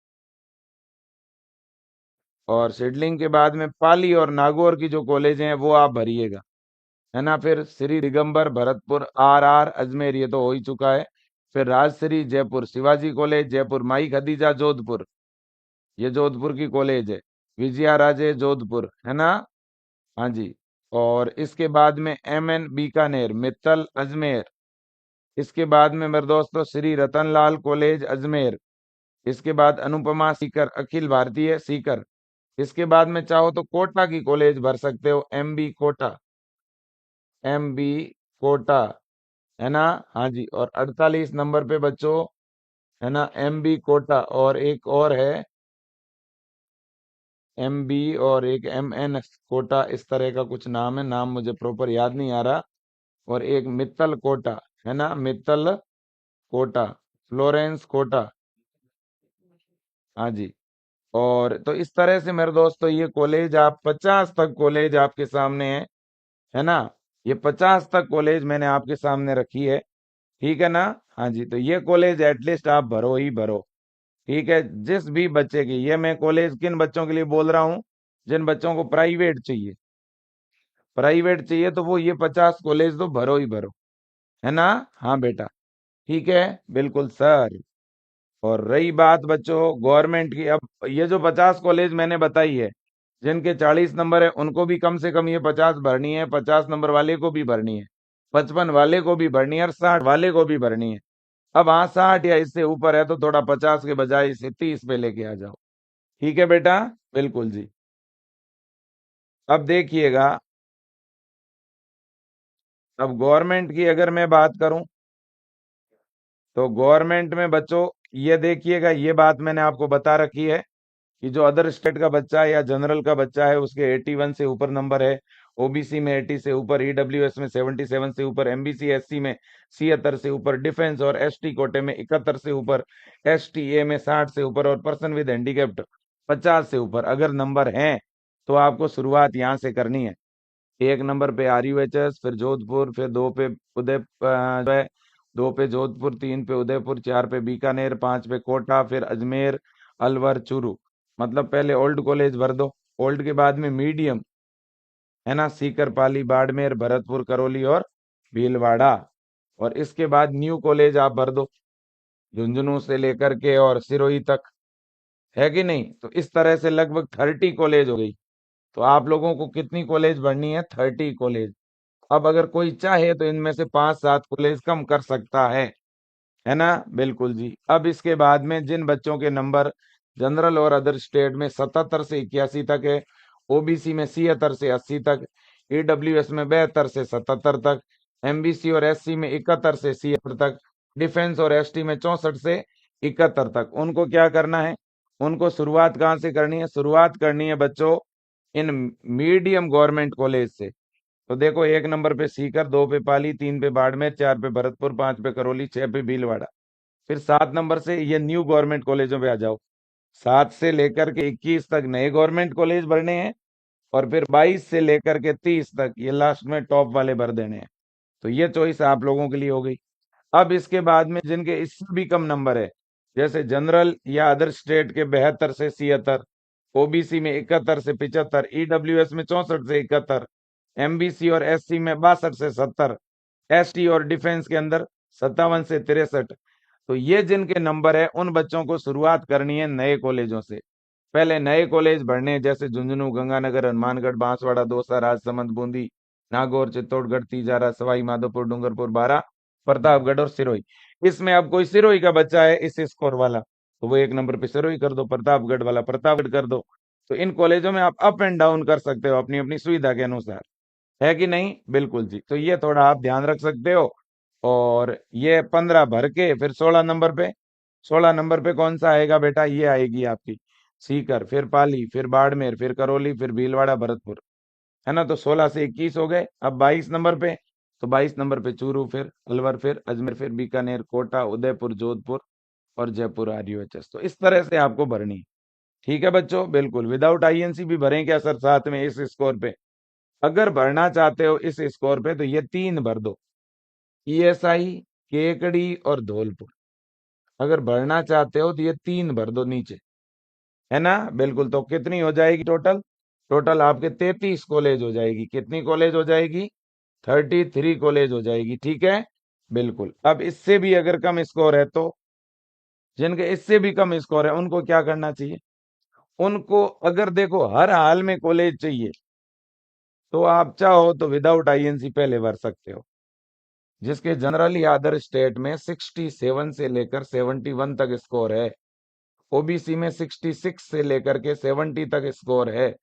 और सिडलिंग के बाद में पाली और नागौर की जो कॉलेज हैं वो आप भरिएगा, है ना। फिर श्री दिगंबर भरतपुर, आर अजमेर, ये तो हो ही चुका है। फिर राजश्री जयपुर, शिवाजी कॉलेज जयपुर, माई खदीजा जोधपुर, ये जोधपुर की कॉलेज है। विजया राजे जोधपुर, है ना। हाँ जी। और इसके बाद में एमएन बीकानेर, मित्तल अजमेर। इसके बाद में मेरे दोस्तों श्री रतनलाल कॉलेज अजमेर। इसके बाद अनुपमा सीकर, अखिल भारतीय सीकर। इसके बाद में चाहो तो कोटा की कॉलेज भर सकते हो, एमबी कोटा, एमबी कोटा, है ना। हाँ जी। और 48 नंबर पे बच्चों, है ना, एमबी कोटा। और एक और है एमबी, और एक एमएन कोटा, इस तरह का कुछ नाम है, नाम मुझे प्रॉपर याद नहीं आ रहा। और एक मित्तल कोटा, है ना, मित्तल कोटा, फ्लोरेंस कोटा। हाँ जी। और तो इस तरह से मेरे दोस्तों ये कॉलेज, आप 50 तक कॉलेज आपके सामने है ना। ये 50 तक कॉलेज मैंने आपके सामने रखी है, ठीक है ना। हाँ जी। तो ये कॉलेज एटलीस्ट आप भरो ही भरो, ठीक है। जिस भी बच्चे की, ये मैं कॉलेज किन बच्चों के लिए बोल रहा हूँ, जिन बच्चों को प्राइवेट चाहिए, प्राइवेट चाहिए तो वो ये 50 कॉलेज तो भरो ही भरो, है ना। हाँ बेटा, ठीक है, बिल्कुल सर। और रही बात बच्चों गवर्नमेंट की, अब ये जो 50 कॉलेज मैंने बताई है, जिनके 40 नंबर है उनको भी कम से कम ये 50 भरनी है, 50 नंबर वाले को भी भरनी है, 55 वाले को भी भरनी है और 60 वाले को भी भरनी है। अब हाँ 60 या इससे ऊपर है तो थोड़ा 50 के बजाय इसे 30 पे लेके आ जाओ। ठीक है बेटा, बिल्कुल जी। अब देखिएगा, अब गवर्नमेंट की अगर मैं बात करूं तो गवर्नमेंट में बच्चों ये देखिएगा, ये बात मैंने आपको बता रखी है कि जो अदर स्टेट का बच्चा है या जनरल का बच्चा है उसके 81 से ऊपर नंबर है, ओबीसी में 80 से ऊपर, ईडब्ल्यूएस में 77 से ऊपर, एमबीसी एससी में 76 से ऊपर, डिफेंस और एसटी कोटे में 71 से ऊपर, एसटीए में 60 से ऊपर और पर्सन विद हैंडीकैप्ड 50 से ऊपर अगर नंबर हैं तो आपको शुरुआत यहाँ से करनी है। एक नंबर पे आरयूएचएस, फिर जोधपुर, फिर दो पे जो है, दो पे जोधपुर, तीन पे उदयपुर, चार पे बीकानेर, पांच पे कोटा, फिर अजमेर, अलवर, चूरू। मतलब पहले ओल्ड कॉलेज भर दो, ओल्ड के बाद में मीडियम, है ना, सीकर, पाली, बाड़मेर, भरतपुर, करौली और भीलवाड़ा। और इसके बाद न्यू कॉलेज आप भर दो, झुंझुनू से लेकर के और सिरोही तक, है कि नहीं। तो इस तरह से लगभग 30 कॉलेज हो गई। तो आप लोगों को कितनी कॉलेज भरनी है? 30 कॉलेज। अब अगर कोई चाहे तो इनमें से 5-7 कॉलेज कम कर सकता है ना, बिल्कुल जी। अब इसके बाद में जिन बच्चों के नंबर जनरल और अदर स्टेट में 77 से 81 तक है, ओबीसी में 76 से 80 तक, ईडब्ल्यूएस में 72 से 77 तक, एमबीसी और एससी में 71 से 76 तक, डिफेंस और एसटी में 64 से 71 तक, उनको क्या करना है? उनको शुरुआत कहाँ से करनी है? शुरुआत करनी है बच्चों इन मीडियम गवर्नमेंट कॉलेज से। तो देखो, एक नंबर पे सीकर, दो पे पाली, तीन पे बाड़मेर, चार पे भरतपुर, पांच पे करौली, छह पे भीलवाड़ा। फिर 7 नंबर से ये न्यू गवर्नमेंट कॉलेजों पे आ जाओ। 7 से लेकर के 21 तक नए गवर्नमेंट कॉलेज भरने हैं और फिर 22 से लेकर के 30 तक ये लास्ट में टॉप वाले भर देने हैं। तो ये चॉइस आप लोगों के लिए हो गई। अब इसके बाद में जिनके इससे भी कम नंबर है, जैसे जनरल या अदर स्टेट के 72 से 76, ओबीसी में 71 से 75, ईडब्ल्यूएस में 64 से 71, एमबीसी और एससी में 62 से 70, एसटी और डिफेंस के अंदर 57 से 63। तो ये जिनके नंबर है उन बच्चों को शुरुआत करनी है नए कॉलेजों से। पहले नए कॉलेज भरने हैं, जैसे झुंझुनू, गंगानगर, हनुमानगढ़, बांसवाड़ा, दौसा, राजसमंद, बूंदी, नागौर, चित्तौड़गढ़, तीजारा, सवाई माधोपुर, डूंगरपुर, बारा, प्रतापगढ़ और सिरोही। इसमें अब कोई सिरोही का बच्चा है इस स्कोर वाला तो वो एक नंबर पे सिरोही कर दो, प्रतापगढ़ वाला प्रतापगढ़ कर दो। तो इन कॉलेजों में आप अप एंड डाउन कर सकते हो अपनी अपनी सुविधा के अनुसार, है कि नहीं, बिल्कुल जी। तो ये थोड़ा आप ध्यान रख सकते हो। और ये 15 भर के फिर 16 नंबर पे, 16 नंबर पे कौन सा आएगा बेटा? ये आएगी आपकी सीकर, फिर पाली, फिर बाड़मेर, फिर करौली, फिर भीलवाड़ा, भरतपुर, है ना। तो 16 से 21 हो गए। अब 22 नंबर पे, तो 22 नंबर पे चूरू, फिर अलवर, फिर अजमेर, फिर बीकानेर, कोटा, उदयपुर, जोधपुर और जयपुर आरयूएचएस। तो इस तरह से आपको भरनी है। ठीक है बच्चों, बिल्कुल। विदाउट आईएनसी भी भरें क्या सर साथ में इस स्कोर पे? अगर भरना चाहते हो इस स्कोर पे तो ये 3 भर दो, ईएसआई, केकड़ी और धौलपुर। अगर भरना चाहते हो तो ये 3 भर दो नीचे, है ना, बिल्कुल। तो कितनी हो जाएगी टोटल? टोटल आपके 33 कॉलेज हो जाएगी। कितनी कॉलेज हो जाएगी? 33 कॉलेज हो जाएगी। ठीक है, बिल्कुल। अब इससे भी अगर कम स्कोर है तो जिनके इससे भी कम स्कोर है उनको क्या करना चाहिए? उनको अगर देखो हर हाल में कॉलेज चाहिए तो आप चाहो तो विदाउट आईएनसी पहले भर सकते हो। जिसके जनरल या अदर स्टेट में 67 से लेकर 71 तक स्कोर है, ओबीसी में 66 से लेकर के 70 तक स्कोर है,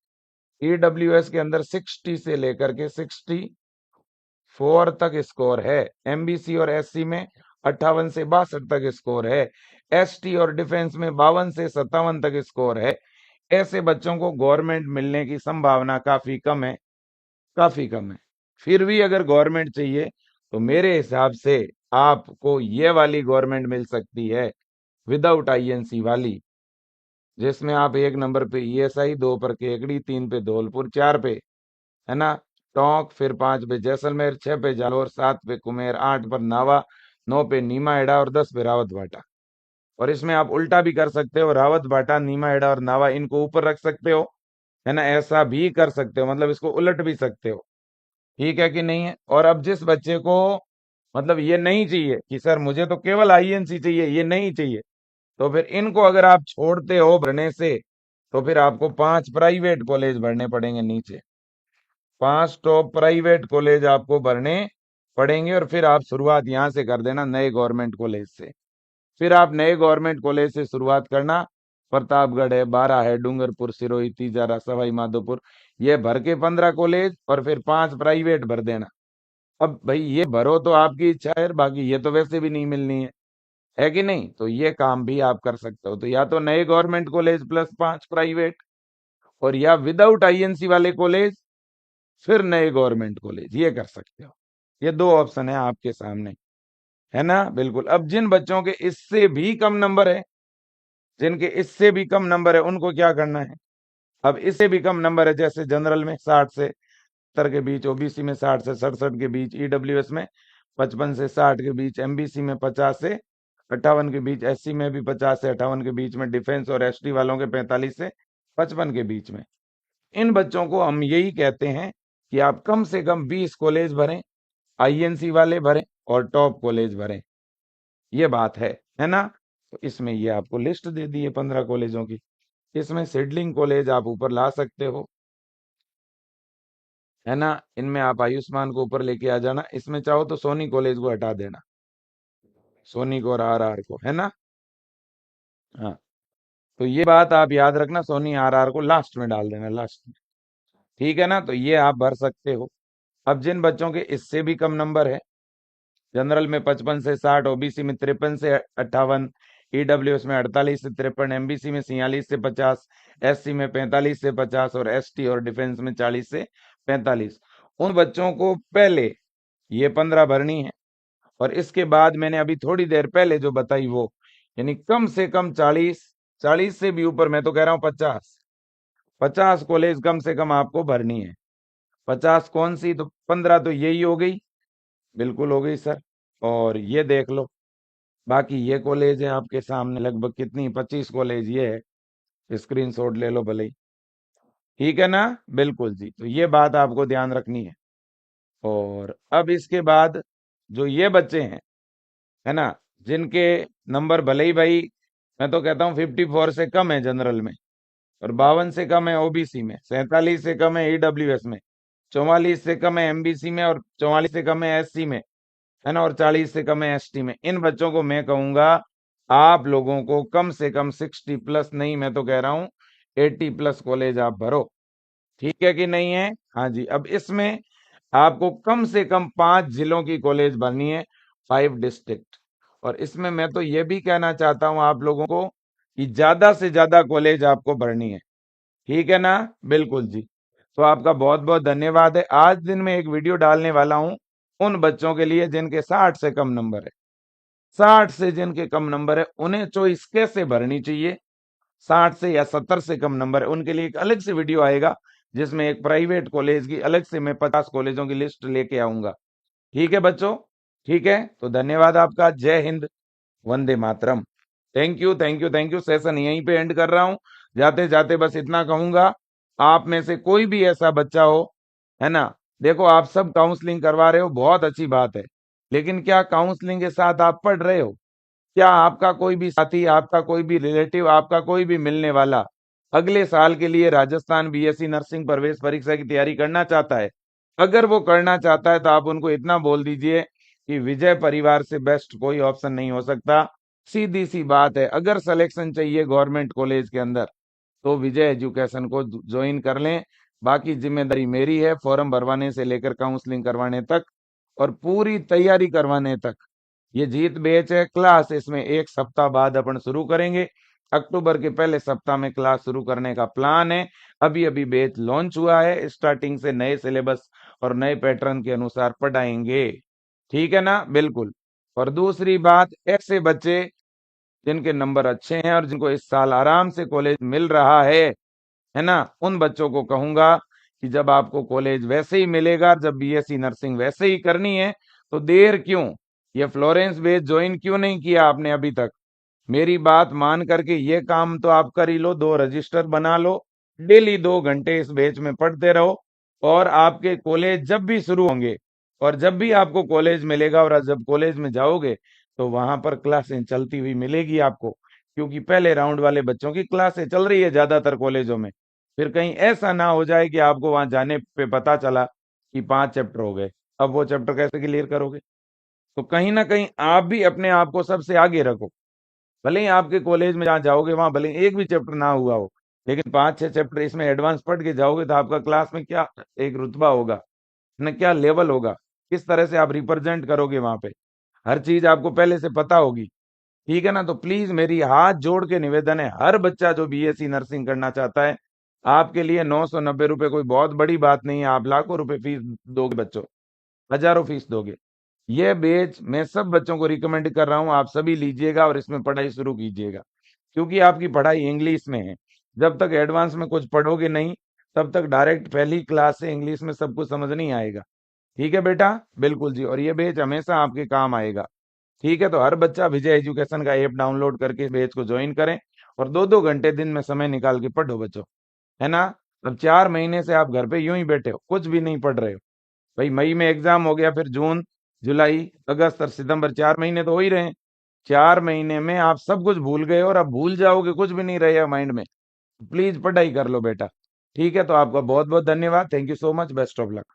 ईडब्ल्यूएस के अंदर 60 से लेकर के 64 तक स्कोर है, एमबीसी और एससी में 58 से 62 तक स्कोर है, एसटी और डिफेंस में 52 से 57 तक स्कोर है। ऐसे बच्चों को गवर्नमेंट मिलने की संभावना काफी कम है, काफी कम है। फिर भी अगर गवर्नमेंट चाहिए तो मेरे हिसाब से आपको ये वाली गवर्नमेंट मिल सकती है, विदाउट आईएनसी वाली, जिसमें आप एक नंबर पे ईएसआई, दो पर केकड़ी, तीन पे धौलपुर, चार पे, है ना, टोंक, फिर पांच पे जैसलमेर, छह पे जालोर, सात पे कुमेर, आठ पर नावा, नौ पे नीमा हेड़ा और 10 पे रावत भाटा। और इसमें आप उल्टा भी कर सकते हो, रावत भाटा, नीमा हेड़ा और नावा इनको ऊपर रख सकते हो, है ना, ऐसा भी कर सकते हो, मतलब इसको उलट भी सकते हो। ठीक है कि नहीं है? और अब जिस बच्चे को मतलब ये नहीं चाहिए कि सर मुझे तो केवल आईएनसी चाहिए, ये नहीं चाहिए, तो फिर इनको अगर आप छोड़ते हो भरने से तो फिर आपको 5 प्राइवेट कॉलेज भरने पड़ेंगे नीचे। 5 टॉप प्राइवेट कॉलेज आपको भरने पड़ेंगे और फिर आप शुरुआत यहां से कर देना नए गवर्नमेंट कॉलेज से। फिर आप नए गवर्नमेंट कॉलेज से शुरुआत करना। प्रतापगढ़ है, बारा है, डूंगरपुर, सिरोही, तिजारा, सवाई माधोपुर, ये भर के 15 कॉलेज और फिर 5 प्राइवेट भर देना। अब भाई ये भरो तो आपकी इच्छा है, बाकी ये तो वैसे भी नहीं मिलनी है कि नहीं? तो ये काम भी आप कर सकते हो। तो या तो नए गवर्नमेंट कॉलेज प्लस 5 प्राइवेट, और या विदाउट आईएनसी वाले कॉलेज फिर नए गवर्नमेंट कॉलेज, ये कर सकते हो। ये दो ऑप्शन है आपके सामने, है ना? बिल्कुल। अब जिन बच्चों के इससे भी कम नंबर है, जिनके इससे भी कम नंबर है, उनको क्या करना है? अब इससे भी कम नंबर है, जैसे जनरल में 60 से 70 के बीच, ओबीसी में 60 से 67 के बीच, ईडब्ल्यूएस में 55 से 60 के बीच, एमबीसी में 50 से 58 के बीच, एससी में भी 50 से 58 के बीच में, डिफेंस और एसटी वालों के 45 से 55 के बीच में। इन बच्चों को हम यही कहते हैं कि आप कम से कम 20 कॉलेज भरें, आईएनसी वाले भरें और टॉप कॉलेज भरें। ये बात है ना? तो इसमें ये आपको लिस्ट दे दी है 15 कॉलेजों की। इसमें सिडलिंग कॉलेज आप ऊपर ला सकते हो, है ना? इनमें आप आयुष्मान को ऊपर लेके आ जाना। इसमें चाहो तो सोनी कॉलेज को हटा देना, सोनी को और आरआर को, है ना? हाँ, तो ये बात आप याद रखना, सोनी आरआर को लास्ट में डाल देना, लास्ट में। ठीक है ना? तो ये आप भर सकते हो। अब जिन बच्चों के इससे भी कम नंबर है, जनरल में 55 से 60, ओबीसी में 53 से 58, ईडब्ल्यूएस में 48 से 53, एमबीसी में 46 से 50, एससी में 45 से 50 और एसटी और डिफेंस में 40 से 45, उन बच्चों को पहले ये 15 भरनी है। और इसके बाद मैंने अभी थोड़ी देर पहले जो बताई वो, यानी कम से कम 40, 40 से भी ऊपर, मैं तो कह रहा हूँ 50, 50 कॉलेज कम से कम आपको भरनी है। 50 कौन सी? तो 15 तो यही हो गई, बिल्कुल हो गई सर। और ये देख लो, बाकी ये कॉलेज है आपके सामने, लगभग कितनी, 25 कॉलेज ये है, स्क्रीनशॉट ले लो भले ही। ठीक है ना? बिल्कुल जी। तो ये बात आपको ध्यान रखनी है। और अब इसके बाद जो ये बच्चे हैं, है ना, जिनके नंबर भले ही भाई, मैं तो कहता हूँ 54 से कम है जनरल में, और 52 से कम है ओबीसी में, 47 से कम है ईडब्ल्यूएस में, 44 से कम है एमबीसी में, और 44 से कम है एससी में, है ना, और 40 से कम है एसटी में। इन बच्चों को मैं कहूंगा आप लोगों को कम से कम 60 प्लस, नहीं मैं तो कह रहा हूँ 80 प्लस कॉलेज आप भरो। ठीक है कि नहीं है? हाँ जी। अब इसमें आपको कम से कम 5 जिलों की कॉलेज भरनी है, 5 डिस्ट्रिक्ट। और इसमें मैं तो ये भी कहना चाहता हूं आप लोगों को कि ज्यादा से ज्यादा कॉलेज आपको भरनी है। ठीक है ना? बिल्कुल जी। तो आपका बहुत बहुत धन्यवाद है। आज दिन में एक वीडियो डालने वाला हूं उन बच्चों के लिए जिनके 60 से कम नंबर है। 60 से जिनके कम नंबर है उन्हें चॉइस कैसे भरनी चाहिए, 60 से या 70 से कम नंबर है उनके लिए एक अलग से वीडियो आएगा, जिसमें एक प्राइवेट कॉलेज की अलग से मैं 50 कॉलेजों की लिस्ट लेके आऊंगा। ठीक है बच्चों? ठीक है, तो धन्यवाद आपका। Jai Hind, Vande Mataram. Thank you, thank you, thank you. Session यहीं पे एंड कर रहा हूं। जाते जाते बस इतना कहूंगा, आप में से कोई भी ऐसा बच्चा हो, है ना, देखो आप सब काउंसलिंग करवा रहे हो, बहुत अच्छी बात है, लेकिन क्या काउंसलिंग के साथ आप पढ़ रहे हो? क्या आपका कोई भी साथी, आपका कोई भी रिलेटिव, आपका कोई भी मिलने वाला अगले साल के लिए राजस्थान बीएससी नर्सिंग प्रवेश परीक्षा की तैयारी करना चाहता है? अगर वो करना चाहता है तो आप उनको इतना बोल दीजिए कि विजय परिवार से बेस्ट कोई ऑप्शन नहीं हो सकता। सीधी सी बात है, अगर सिलेक्शन चाहिए गवर्नमेंट कॉलेज के अंदर तो विजय एजुकेशन को ज्वाइन कर लें। बाकी जिम्मेदारी मेरी है, फॉर्म भरवाने से लेकर काउंसलिंग करवाने तक और पूरी तैयारी करवाने तक। ये जीत बैच है, क्लास इसमें एक सप्ताह बाद अपन शुरू करेंगे। अक्टूबर के पहले सप्ताह में क्लास शुरू करने का प्लान है। अभी अभी बैच लॉन्च हुआ है, स्टार्टिंग से नए सिलेबस और नए पैटर्न के अनुसार पढ़ाएंगे। ठीक है ना? बिल्कुल। और दूसरी बात, ऐसे बच्चे जिनके नंबर अच्छे हैं और जिनको इस साल आराम से कॉलेज मिल रहा है ना, उन बच्चों को कहूंगा कि जब आपको कॉलेज वैसे ही मिलेगा, जब बीएससी नर्सिंग वैसे ही करनी है, तो देर क्यों? ये फ्लोरेंस बेस ज्वाइन क्यों नहीं किया आपने अभी तक? मेरी बात मान करके ये काम तो आप कर ही लो, 2 रजिस्टर बना लो, डेली 2 घंटे इस बैच में पढ़ते रहो। और आपके कॉलेज जब भी शुरू होंगे और जब भी आपको कॉलेज मिलेगा और जब कॉलेज में जाओगे तो वहां पर क्लासें चलती हुई मिलेगी आपको, क्योंकि पहले राउंड वाले बच्चों की क्लासें चल रही है ज्यादातर कॉलेजों में। फिर कहीं ऐसा ना हो जाए कि आपको वहां जाने पे पता चला कि 5 चैप्टर हो गए, अब वो चैप्टर कैसे क्लियर करोगे? तो कहीं ना कहीं आप भी अपने आप को सबसे आगे रखो। भले ही आपके कॉलेज में जहाँ जाओगे वहां भले ही एक भी चैप्टर ना हुआ हो, लेकिन 5-6 चैप्टर इसमें एडवांस पढ़ के जाओगे तो आपका क्लास में क्या एक रुतबा होगा, ना क्या लेवल होगा, किस तरह से आप रिप्रेजेंट करोगे वहां पे, हर चीज आपको पहले से पता होगी। ठीक है ना? तो प्लीज मेरी हाथ जोड़ के निवेदन है, हर बच्चा जो बीएससी नर्सिंग करना चाहता है, आपके लिए 990 रुपए कोई बहुत बड़ी बात नहीं है। आप लाखों रुपए फीस दोगे बच्चों, हजारों फीस दोगे। ये बैच मैं सब बच्चों को रिकमेंड कर रहा हूँ, आप सभी लीजिएगा और इसमें पढ़ाई शुरू कीजिएगा, क्योंकि आपकी पढ़ाई इंग्लिश में है। जब तक एडवांस में कुछ पढ़ोगे नहीं, तब तक डायरेक्ट पहली क्लास से इंग्लिश में सब कुछ समझ नहीं आएगा। ठीक है बेटा? बिल्कुल जी, और ये बैच हमेशा आपके काम आएगा। ठीक है, तो हर बच्चा विजय एजुकेशन का ऐप डाउनलोड करके इस बैच को ज्वाइन करें और 2-2 घंटे दिन में समय निकाल के पढ़ो बच्चों, है ना? अब 4 महीने से आप घर पे यूं ही बैठे हो, कुछ भी नहीं पढ़ रहे हो। भाई मई में एग्जाम हो गया, फिर जून, जुलाई, अगस्त और सितंबर, 4 महीने तो हो ही रहे हैं। 4 महीने में आप सब कुछ भूल गए और अब भूल जाओगे, कुछ भी नहीं रहेगा माइंड में। प्लीज पढ़ाई कर लो बेटा। ठीक है, तो आपका बहुत बहुत धन्यवाद। Thank you so much. Best of luck.